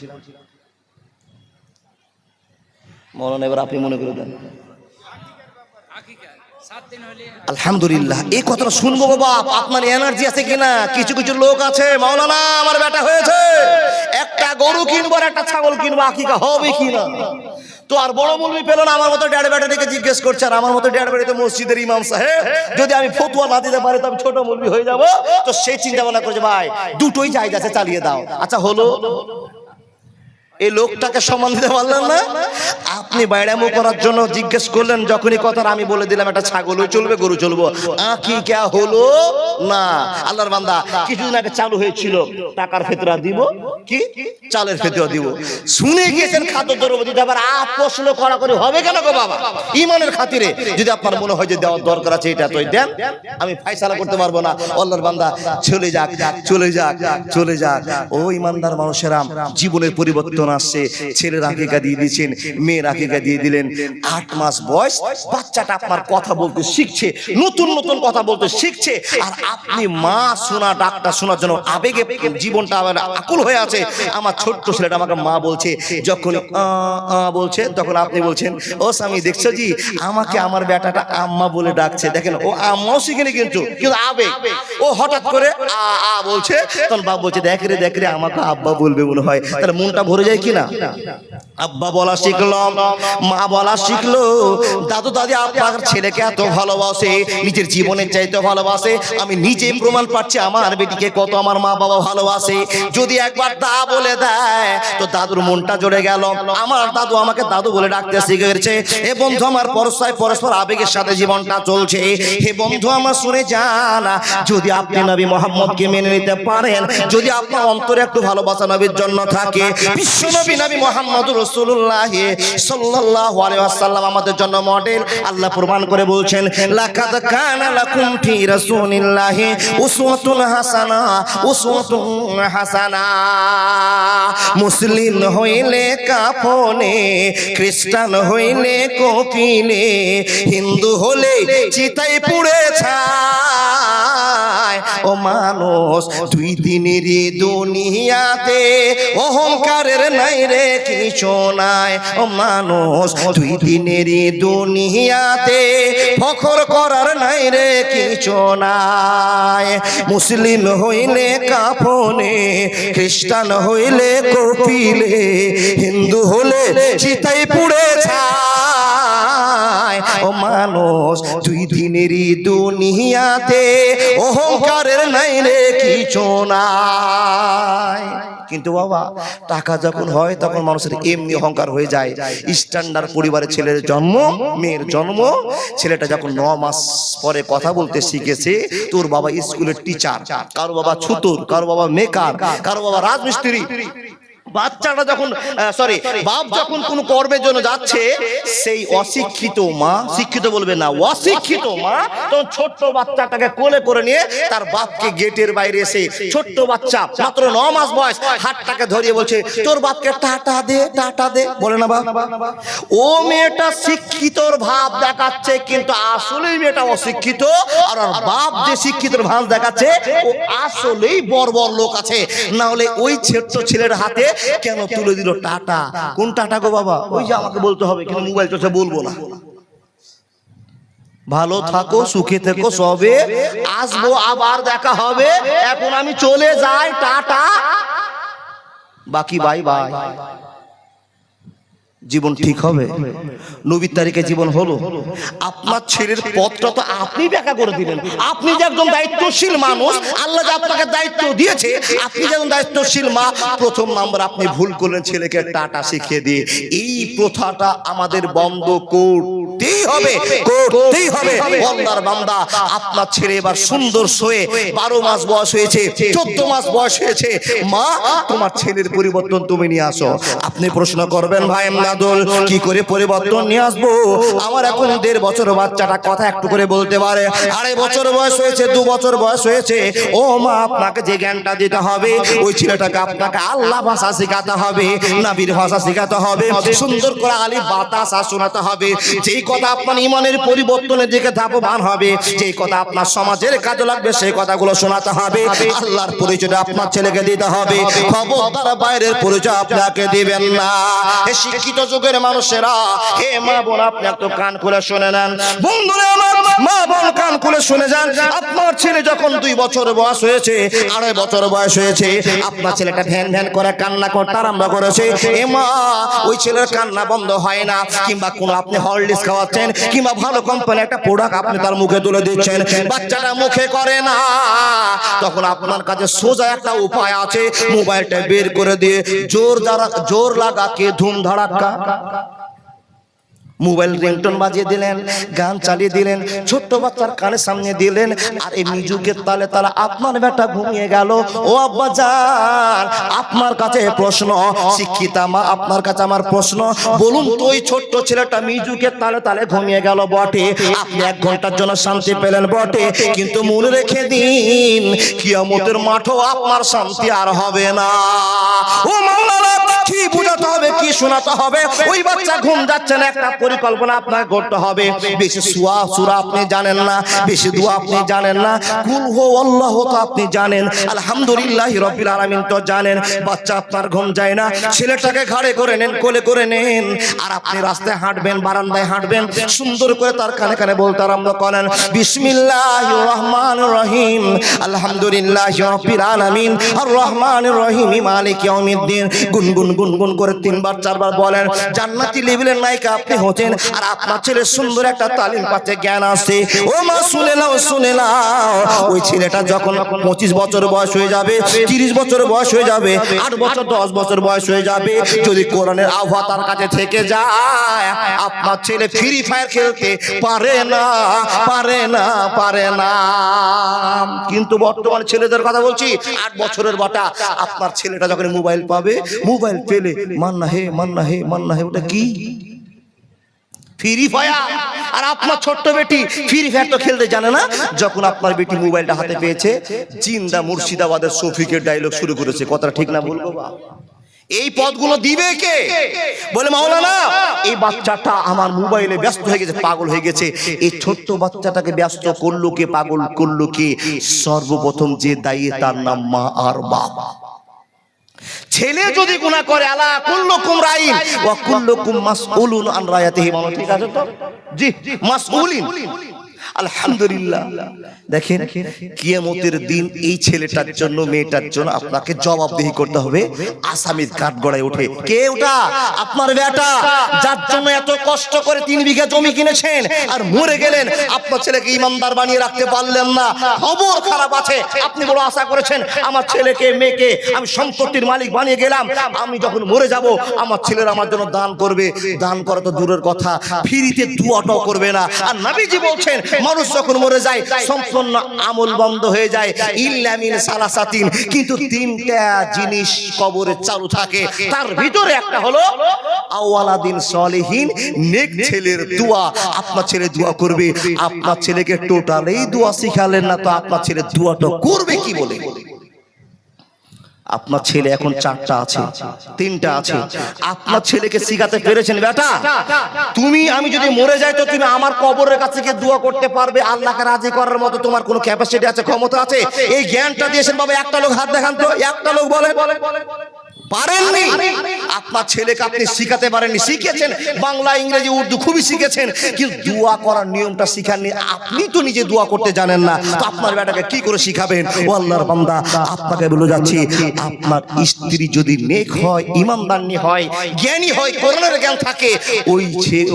মৌলানা, এবার আপনি মনে করে দেন। আলহামদুলিল্লাহ, এই কথাটা শুনবো বাবা, আপনার এনার্জি আছে কিনা? কিছু কিছু লোক আছে, মাওলানা আমার বেটা হয়েছে, একটা গরু কিনবো আর একটা ছাগল কিনবো, আকিকা হবে কিনা? তো আর বড় মৌলবি পেল না, আমার মতো ড্যাড বেটা থেকে জিজ্ঞেস করছে, আর আমার মতো ড্যাড বেটা তো মসজিদের ইমাম সাহেব, যদি আমি ফতোয়া না দিতে পারি তো আমি ছোট মৌলবি হয়ে যাব। তো সেই চিন্তা ভাবনা করছে, ভাই দুটোই জায়েজ আছে, চালিয়ে দাও। আচ্ছা হলো, এই লোকটাকে সম্মান দিতে পারলেন না, আপনি বাইরামো করার জন্য জিজ্ঞেস করলেন। যখনই কথা আমি বলে দিলাম একটা ছাগলও চলবে, গরু চলবো, আকিকা হলো না। আল্লাহর বান্দা, কিছুদিন আগে চালু হয়েছিল টাকার ফিতরা দিব, কি চালের ফিতরা দিব, শুনে গিয়েছেন খাদ্য দ্রব্য দিতে, আবার প্রশ্ন করা করে হবে কেন গো বাবা? ইমানের খাতিরে যদি আপনার মনে হয় যে দেওয়ার দরকার আছে, এটা তো দেন, আমি ফায়সালা করতে পারবো না। আল্লাহর বান্দা, চলে যাক চলে যাক চলে যাক। ও ইমানদার মানুষেরা, জীবনের পরিবর্তন আসছে। ছেলের আকিকা দিয়ে দিয়েছেন, মেয়ের আকিকা দিয়ে দিলেন। 8 মাস বয়স, বাচ্চাটা আপনার কথা বলতে শিখছে, নতুন নতুন কথা বলতে শিখছে, আর আপনি মা শোনা, ডাক্তার শোনার জন্য আবেগে জীবনটা আকুল হয়ে আছে। আমার ছোট্ট ছেলেটা আমাকে মা বলছে, যখন বলছে তখন আপনি বলছেন, ও স্বামী দেখছো জি, আমাকে আমার বেটাটা আম্মা বলে ডাকছে। দেখেন, ও আম্মাও শিখেনি, কিন্তু আবেগ, ও হঠাৎ করে বলছে, তখন বাপ বলছে, দেখ রে আমাকে আব্বা বলবে মনে হয়, তাহলে মনটা ভরে যায় যায় কিনা? আব্বা বলা শিখলো, মা বলা শিখলো, দাদু দাদি আপনার ছেলেকে এত ভালোবাসে, নিজের জীবনের চাইতে ভালোবাসে। আমি নিজে প্রমাণ পাচ্ছি আমার বেটিকে কত আমার মা বাবা ভালোবাসে। যদি একবার দা বলে দেয় তো দাদুর মনটা জুড়ে গেল। আমার দাদু আমাকে দাদু বলে ডাকতে শিখেছে। হে বন্ধু আমার, পরস্পর আবেগের সাথে জীবনটা চলছে। হে বন্ধু আমার শুনে যান, যদি আপনি নবী মুহাম্মদকে মেনে নিতে পারেন, যদি আপনার অন্তরে একটু ভালোবাসা নবীর জন্য থাকে, বিশ্ব নবী নবী মুহাম্মদ রাসূলুল্লাহ সাল্লাল্লাহু আলাইহি ওয়াসাল্লাম আমাদের জন্য মডেল। আল্লাহ প্রমাণ করে বলছেন, লাকাদ কানা লাকুম ফি রাসূলিল্লাহি উসওয়াতুন হাসানা, উসওয়াতুন হাসানা। মুসলিম হইলে কাফনে, খ্রিস্টান হইলে কফিনে, হিন্দু হলে চিতায় পুড়ে ছাই। ও মানুষ, দুই দিনের দুনিয়াতে অহংকারের নাই রে কিছু নাই। ও মানুষ, দুই দিনের দুনিয়াতে ফখর করার নাই রে কিছু নাই। মুসলিম হইলে কাফনে, খ্রিস্টান হইলে কপিলে, হিন্দু হলে চিতাই পুড়ে ছাই। ও মানুষ, দুই দিনেরই দুনিয়াতে অহংকারের নাই রে কিছু নাই। কিন্তু বাবা, টাকা যখন হয় তখন মানুষের এমনি অহংকার হয়ে যায়। স্ট্যান্ডার্ড পরিবারের ছেলের জন্ম, মেয়ের জন্ম, ছেলেটা যখন 9 মাস পরে কথা বলতে শিখেছে, তোর বাবা স্কুলের টিচার, কারো বাবা ছুতুর, কারো বাবা মেকার, কারো বাবা রাজমিস্ত্রি। বাচ্চাটা যখন বাপ যখন কোন কর্মের জন্য যাচ্ছে, সেই অশিক্ষিত মা, শিক্ষিত বলবে না, অশিক্ষিত মা তখন ছোট্ট বাচ্চাটাকে কোলে করে নিয়ে তার বাপকে গেটের বাইরে এসে, ছোট্ট বাচ্চা মাত্র 9 মাস বয়স, হাতটাকে ধরিয়ে বলছে, তোর বাপকে টাটা দে, টাটা দে। বলে না বাপ? ও মেয়েটা শিক্ষিতর ভাব দেখাচ্ছে, কিন্তু আসলেই মেয়েটা অশিক্ষিত। আর ওর বাপ যে শিক্ষিতর ভাব দেখাচ্ছে, ও আসলেই বর্বর লোক আছে। না হলে ওই ছোট্ট ছেলের হাতে কেন তুলে দিল টাটা? কোন টাটা গো বাবা? ওই যে আমাকে বলতে হবে, কিন্তু মোবাইল চলছে, বলবো না। ভালো থাকো, সুখে থেকো, সবে আসবো, আবার দেখা হবে। এখন আমি চলে যাই, টাটা, বাকি বাই বাই। জীবন ঠিক হবে, নবীর তারিখে জীবন হলো। আপনার ছেলের পথটা তো আপনি ব্যাখ্যা করে দিলেন। আপনি যে একজন দায়িত্বশীল মানুষ, আল্লাহ যে আপনাকে দায়িত্ব দিয়েছে, আপনি যেমন দায়িত্বশীল মা, প্রথম নাম্বার আপনি ভুল করলেন ছেলেকে টাটা শিখিয়ে দিয়ে। এই প্রথাটা আমাদের বন্ধ করতেই হবে, করতেই হবে। আল্লাহর বান্দা, আপনার ছেলে এবার সুন্দর সয়ে 12 মাস বয়স হয়েছে, 14 মাস বয়স হয়েছে, মা তোমার ছেলের পরিবর্তন তুমি নিয়ে আসো। আপনি প্রশ্ন করবেন, ভাই কি করে পরিবর্তন নিয়ে আসবো? আমার এখন 1.5 বছর বাচ্চাটা কথা একটু করে বলতে পারে, 2.5 বছর বয়স হয়েছে, 2 বছর বয়স হয়েছে। ও মা, আপনাকে যে জ্ঞানটা দিতে হবে, ওই ছেলেটাকে আপনাকে আল্লাহ ভাষা শেখাতে হবে, নবীর ভাষা শেখাতে হবে, সুন্দর করে আলিফ বাতাসা শোনাতে হবে। যেই কথা আপনার ইমানের পরিবর্তনের দিকে ধাপমান হবে, যেই কথা আপনার সমাজের কাজে লাগবে, সেই কথাগুলো শোনাতে হবে। আল্লাহর পরিচয় আপনার ছেলেকে দিতে হবে। খবরদার বাইরের পরিচয় আপনাকে দিবেন না। শিক্ষিত যুগের মানুষেরা, হে মা বোন, আপনি একটু কান খুলে শুনে নেন। বন্ধুরা আমার, মা বোন কান খুলে শুনে যান। আপনার ছেলে যখন 2 বছর বয়স হয়েছে, 2.5 বছর বয়স হয়েছে, আপনার ছেলেটা ভ্যান ভ্যান করে কান্না করতে আরম্ভ করেছে। এ মা, ওই ছেলের কান্না বন্ধ হয় না। কিংবা কোন আপনি হরলিক্স খাওয়াচ্ছেন, কিংবা ভালো কোম্পানি একটা প্রোডাক্ট আপনি তার মুখে তুলে দিচ্ছেন, বাচ্চাটা মুখে করে না। তখন আপনার কাছে সোজা একটা উপায় আছে, মোবাইলটা বের করে দিয়ে জোর লাগা কে ধুম ধাড়াক্কা, মোবাইল রিংটোন বাজিয়ে দিলেন, গান চালিয়ে দিলেন, ছোট্ট বাচ্চার কানের সামনে দিলেন, আর এই মিউজিকের তালে তালে আপনার বেটা ঘুমিয়ে গেল। ও আব্বা জান, আপনার কাছে প্রশ্ন, শিক্ষিতা মা, আপনার কাছে আমার প্রশ্ন, বলুন তো ওই ছোট্ট ছেলেটা মিউজিকের তালে তালে ঘুমিয়ে গেল বটে, আপনি 1 ঘন্টার জন্য শান্তি পেলেন বটে, কিন্তু মনে রেখে দিন, কিয়ামতের মাঠও আপনার শান্তি আর হবে না। ও মাওলানা, কি বুঝাতে হবে, কি শোনাতে হবে? ওই বাচ্চা ঘুম যাচ্ছে না, একটা পরিকল্পনা আপনাকে করতে হবে। বেশি সূরা আপনি জানেন না, বেশি দোয়া আপনি জানেন না, কুল হু আল্লাহু তো আপনি জানেন, আলহামদুলিল্লাহি রাব্বিল আলামিন তো জানেন। বাচ্চা আপনার ঘুম যায় না, ছেলেটাকে ঘাড়ে করে নেন, কোলে করে নেন, আর আপনি রাস্তায় হাঁটবেন, বারান্দায় হাঁটবেন, সুন্দর করে তার কানে কানে বলতে আরম্ভ করেন, বিসমিল্লাহির রহমানির রহিম, আলহামদুলিল্লাহি রাব্বিল আলামিন, আর রহমানির রহিম, মালিক ইয়াউমিদ্দিন। গুনগুন গুনগুন করে 3 বার 4 বার বলেন জান্নাতি লেভেলের নায়িকা আপনি হচ্ছেন, আর আপনার ছেলে সুন্দর একটা তালিম পাচ্ছে, জ্ঞান আছে। ও মা শুনে নাও, শুনে নাও, ওই ছেলেটা যখন 25 বছর বয়স হয়ে যাবে, 30 বছর বয়স হয়ে যাবে, 8 বছর 10 বছর বয়স হয়ে যাবে, যদি কোরআনের আবহাওয়া তার কাছে থেকে যায়, আপনার ছেলে ফ্রি ফায়ার খেলতে পারে না, পারে না, পারে না। কিন্তু বর্তমানে ছেলেদের কথা বলছি, 8 বছরের বাটা আপনার ছেলেটা যখন মোবাইল পাবে, মোবাইল পেলে মান্না হে মান্না হে মান্না হে, ওটা কি? Free fire. আর আপনার ছোট্ট বেটি ফ্রি ফায়ার তো খেলতে জানে না। যখন আপনার বেটি মোবাইলটা হাতে পেয়েছে, জিন্দা মুর্শিদাবাদের শফিকের ডায়লগ শুরু করেছে। কথাটা ঠিক না বলবো? এই পদগুলো দিবে কে? বলে মাওলানা এই বাচ্চাটা আমার মোবাইলে ব্যস্ত হয়ে গেছে, পাগল হয়ে গেছে। এই ছোট্ট বাচ্চাটাকে ব্যস্ত করলো কে, পাগল করলো কে? সর্বপ্রথম যে দায়ী তার নাম মা আর বাবা। ছেলে যদি গুনাহ করে, আলা কুল্লুকুম রাইন ওয়া কুল্লুকুম মাসউলুন আন রায়াতিহি, ঠিক আছে তো? জি, মাসউলিন। আলহামদুলিল্লাহ। দেখেন কিয়ামতের দিন এই ছেলেটার জন্য, মেয়েটার জন্য আপনাকে জবাবদিহি করতে হবে। আসামির কাঠগড়ায় ওঠে কে? ওটা আপনার বেটা, যার জন্য এত কষ্ট করে 3 বিঘা জমি কিনেছেন, আর মরে গেলেন। আপনার ছেলেকে ইমানদার বানিয়ে রাখতে পারলেন না। খবর খারাপ আছে, আপনি বড় আশা করেছেন আমার ছেলেকে মেয়েকে আমি সম্পত্তির মালিক বানিয়ে গেলাম, আমি যখন মরে যাব আমার ছেলেরা আমার জন্য দান করবে। দান করা তো দূরের কথা, ফ্রিতে দুয়াটাও করবে না। আর নবীজি বলছেন মানুষ যখন মরে যায় সম্পূর্ণ আমল বন্ধ হয়ে যায়, ইল্লা মিন সালাসাতিন, কিন্তু 3টা জিনিস কবরে চালু থাকে। তার ভিতরে একটা হলো আওয়ালাদিন সলিহিন, নেক ছেলের দোয়া। আপনার ছেলে দোয়া করবে। আপনার ছেলেকে টোটালি দোয়া শিখালেন না, তো আপনার ছেলে দোয়াটা করবে কি বলে? আপনার ছেলে এখন 4টা আছে, 3টা আছে, আপনার ছেলেকে শিখাতে পেরেছেন বেটা তুমি, আমি যদি মরে যাই তো তুমি আমার কবরের কাছে গিয়ে দোয়া করতে পারবে, আল্লাহকে রাজি করার মতো তোমার কোনো ক্যাপাসিটি আছে, ক্ষমতা আছে? এই জ্ঞানটা দিয়েছেন বাবা। একটা লোক হাত দেখান তো, একটা লোক বলে পারেননি। আপনার ছেলেকে আপনি শিখাতে পারেননি। শিখেছেন বাংলা, ইংরেজি, উর্দু খুবই শিখেছেন, কিন্তু দোয়া করার নিয়মটা শিখাননি। আপনি তো নিজে দোয়া করতে জানেন না, তো আপনার বেটাকে কি করে শিখাবেন? ও আল্লাহর বান্দা, আপনাকে বলে যাচ্ছি, আপনার স্ত্রী যদি নেক হয়, ইমানদারনি হয়, জ্ঞানী হয়, কোরআনের জ্ঞান থাকে,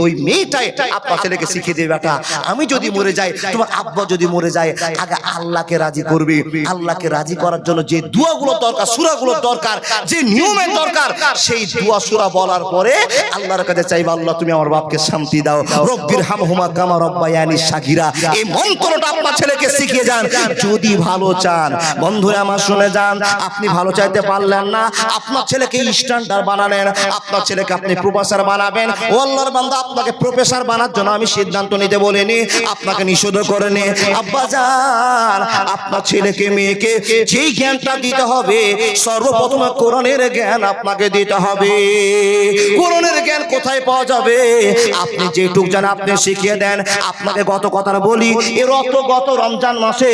ওই মেয়েটাই আপনার ছেলেকে শিখিয়ে দেবে বেটা আমি যদি মরে যাই, তোমার আব্বা যদি মরে যায়, আগে আল্লাহকে রাজি করবে। আল্লাহকে রাজি করার জন্য যে দোয়াগুলো দরকার, সূরাগুলো দরকার, যে নিয়মের দরকার, সেই দোয়া সূরা বলার পরে আল্লাহর কাছে চাইবা, আল্লাহ তুমি আমার বাপকে শান্তি দাও, রব্বির হামহুমা কামা রব্বায়ানি সাগীরা। এই মন্ত্রটা আপনার ছেলেকে শিখিয়ে যান যদি ভালো চান। বন্ধুরা আমার শুনে যান, আপনি ভালো চাইতে পারলেন না, আপনার ছেলেকে স্ট্যান্ডার্ড বানালেন, আপনার ছেলেকে আপনি প্রফেসর বানাবেন। ও আল্লাহর বান্দা, আপনাকে প্রফেসর বানার জন্য আমি সিদ্ধান্ত নিতে বলিনি, আপনাকে নিষেধ করেনি। আব্বা জান, আপনার ছেলেকে মেয়েকে যেই জ্ঞানটা দিতে হবে, সর্বপ্রথম কোরআনের জ্ঞান আপনাকে দিতে হবে। কোরআনের জ্ঞান কোথায় পাওয়া যাবে? আপনি যেটুক জানেন আপনি শিখিয়ে দেন। আপনাকে গত কথা বলি, গত রমজান মাসে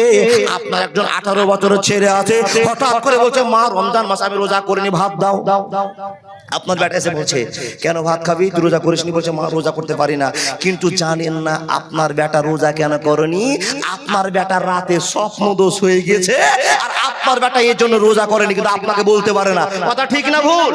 আপনার একজন 18 বছরের ছেলে আছে, হঠাৎ করে বলছে মা রমজান মাসে আমি রোজা করিনি, ভাত দাও। আপনার বেটা এসে বলছে কেন ভাত খাবি, তুই রোজা করিসনি? বলছে মা রোজা করতে পারি না। কিন্তু জানেন না আপনার বেটা রোজা কেন করেনি? আপনার বেটা রাতে স্বপ্ন দোষ হয়ে গেছে, আর আপনার বেটা এর জন্য রোজা করেনি, কিন্তু আপনাকে বলতে পারে না। কথা ঠিক না ভুল?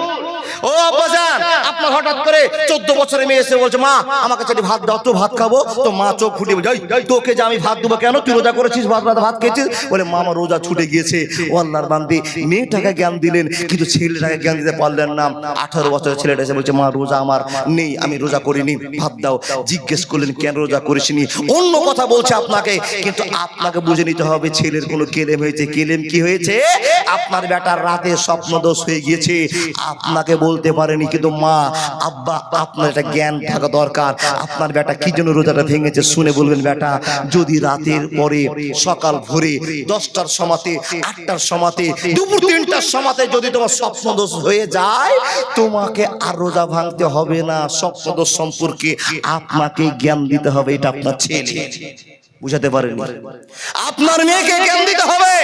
ও আব্বাজান, আপনার হঠাৎ করে 14 বছরের মেয়ে এসে বলছে মা আমাকে যদি ভাত দাও তো ভাত খাবো, তো মা চোখ ফুটে বলছে তোকে যে আমি ভাত দেবো কেন, তুই রোজা করেছিস, ভাত খেয়েছিস? বলে মা আমার রোজা ছুটে গিয়েছে। ও আল্লাহর বান্দে, মেয়েটাকে জ্ঞান দিলেন কিন্তু ছেলেটাকে জ্ঞান দিতে পারলেন না। 18 বছরের ছেলেটা এসে বলছে মা রোজা আমার নেই, আমি রোজা করিনি, ভাত দাও। জিজ্ঞেস করলেন কেন রোজা করিসনি? অন্য কথা বলছে আপনাকে, কিন্তু আপনাকে বুঝে নিতে হবে ছেলের কোনো কেলেম হয়েছে। কেলেম কি হয়েছে? আপনার বেটার রাতে স্বপ্ন দোষ হয়ে গিয়েছে, আপনাকে বলতে পারেনি, কিন্তু মা আব্বা আপনার একটা জ্ঞান থাকা দরকার। আপনার বেটা কি জন্য রোজাটা ভেঙেছে শুনে বলবেন বেটা যদি রাতের পরে সকাল ভোরে 10টার সময়তে, 8টার সময়তে, দুপুর 3টার সময়তে যদি তোমার স্বপ্ন দোষ হয়ে যায়, তোমাকে আর রোজা ভাঙতে হবে না। স্বপ্ন দোষ সম্পর্কে আপনাকে জ্ঞান দিতে হবে। এটা আপনার ছেলে বুঝাতে পারেন, আপনার মেয়েকে জ্ঞান দিতে হবে।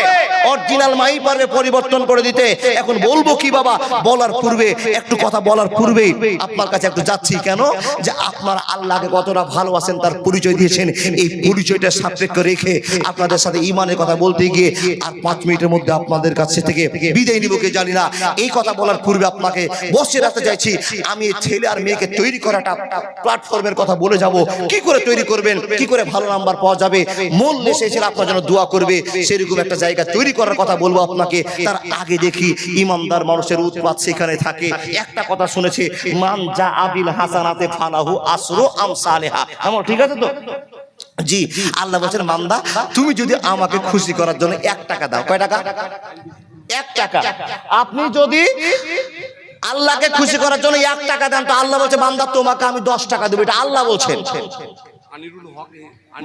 ওর অরিজিনাল মাই পারবে পরিবর্তন করে দিতে। এখন বলবো কি বাবা, বলার পূর্বে একটু কথা বলার পূর্বে আপনার কাছে একটু যাচ্ছি কেন, যে আপনারা আল্লাহকে কতটা ভালোবাসেন তার পরিচয় দিয়েছেন। এই পরিচয়টা সাপেক্ষ রেখে আপনাদের সাথে ঈমানের কথা বলতে গিয়ে আর 5 মিনিটের মধ্যে আপনাদের কাছে থেকে বিদায় নিব কি জানি না। এই কথা বলার পূর্বে আপনাকে বসে রাখতে চাইছি, আমি ছেলে আর মেয়েকে তৈরি করাটা প্ল্যাটফর্মের কথা বলে যাব। কি করে তৈরি করবেন, কি করে ভালো নাম্বার পাওয়া যাবে, মূল এসেছিল আপনার জন্য দোয়া করবে, সেরকম একটা জায়গা তৈরি করার কথা বলবো আপনাকে। তার আগে দেখি ইমানদার মানুষের উৎপাত সেখানে থাকে। একটা কথা শুনেছে, মান যা আবিল হাসানাতে ফালাহু আসরু আমসালেহা। আমার ঠিক আছে তো? জি, আল্লাহ বলেন বান্দা তুমি যদি আমাকে খুশি করার জন্য 1 টাকা দাও। কয় টাকা? 1 টাকা। আপনি যদি আল্লাহকে খুশি করার জন্য 1 টাকা দেন, তো আল্লাহ বলছে বান্দা তোমাকে আমি 10 টাকা দেব। এটা আল্লাহ বলছেন।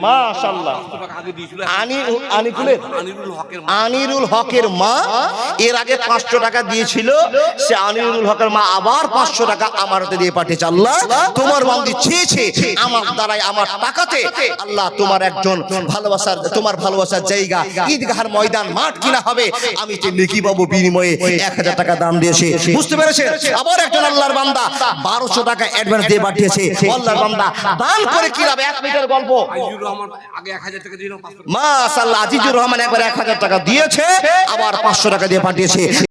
মাশাআল্লাহ। আনিরুল হকের মা এর আগে 500 টাকা দিয়েছিল, সে আনিরুল হকের মা আবার 500 টাকা আমার হাতে দিয়ে পাঠিয়েছে। আল্লাহ তোমার বান্দি চেয়েছে আমার দ্বারাই, আমার টাকাতে আল্লাহ তোমার একজন ভালোবাসার, তোমার ভালোবাসার জায়গা ঈদগাহের ময়দান মাঠ কিনা হবে, আমি যে নেকি পাবো বিনিময়ে 1000 টাকা দান দিয়েছে। বুঝতে পেরেছেন? আবার একজন আল্লাহর বান্দা 1200 টাকা অ্যাডভান্স দিয়ে পাঠিয়েছে। আল্লাহর বান্দা দান করে কি হবে? 1 মিনিটের গল্প। মাশাআল্লাহ, আজিজুর রহমান একবার 1000 টাকা দিয়েছে, আবার 500 টাকা দিয়ে পাঠিয়েছে।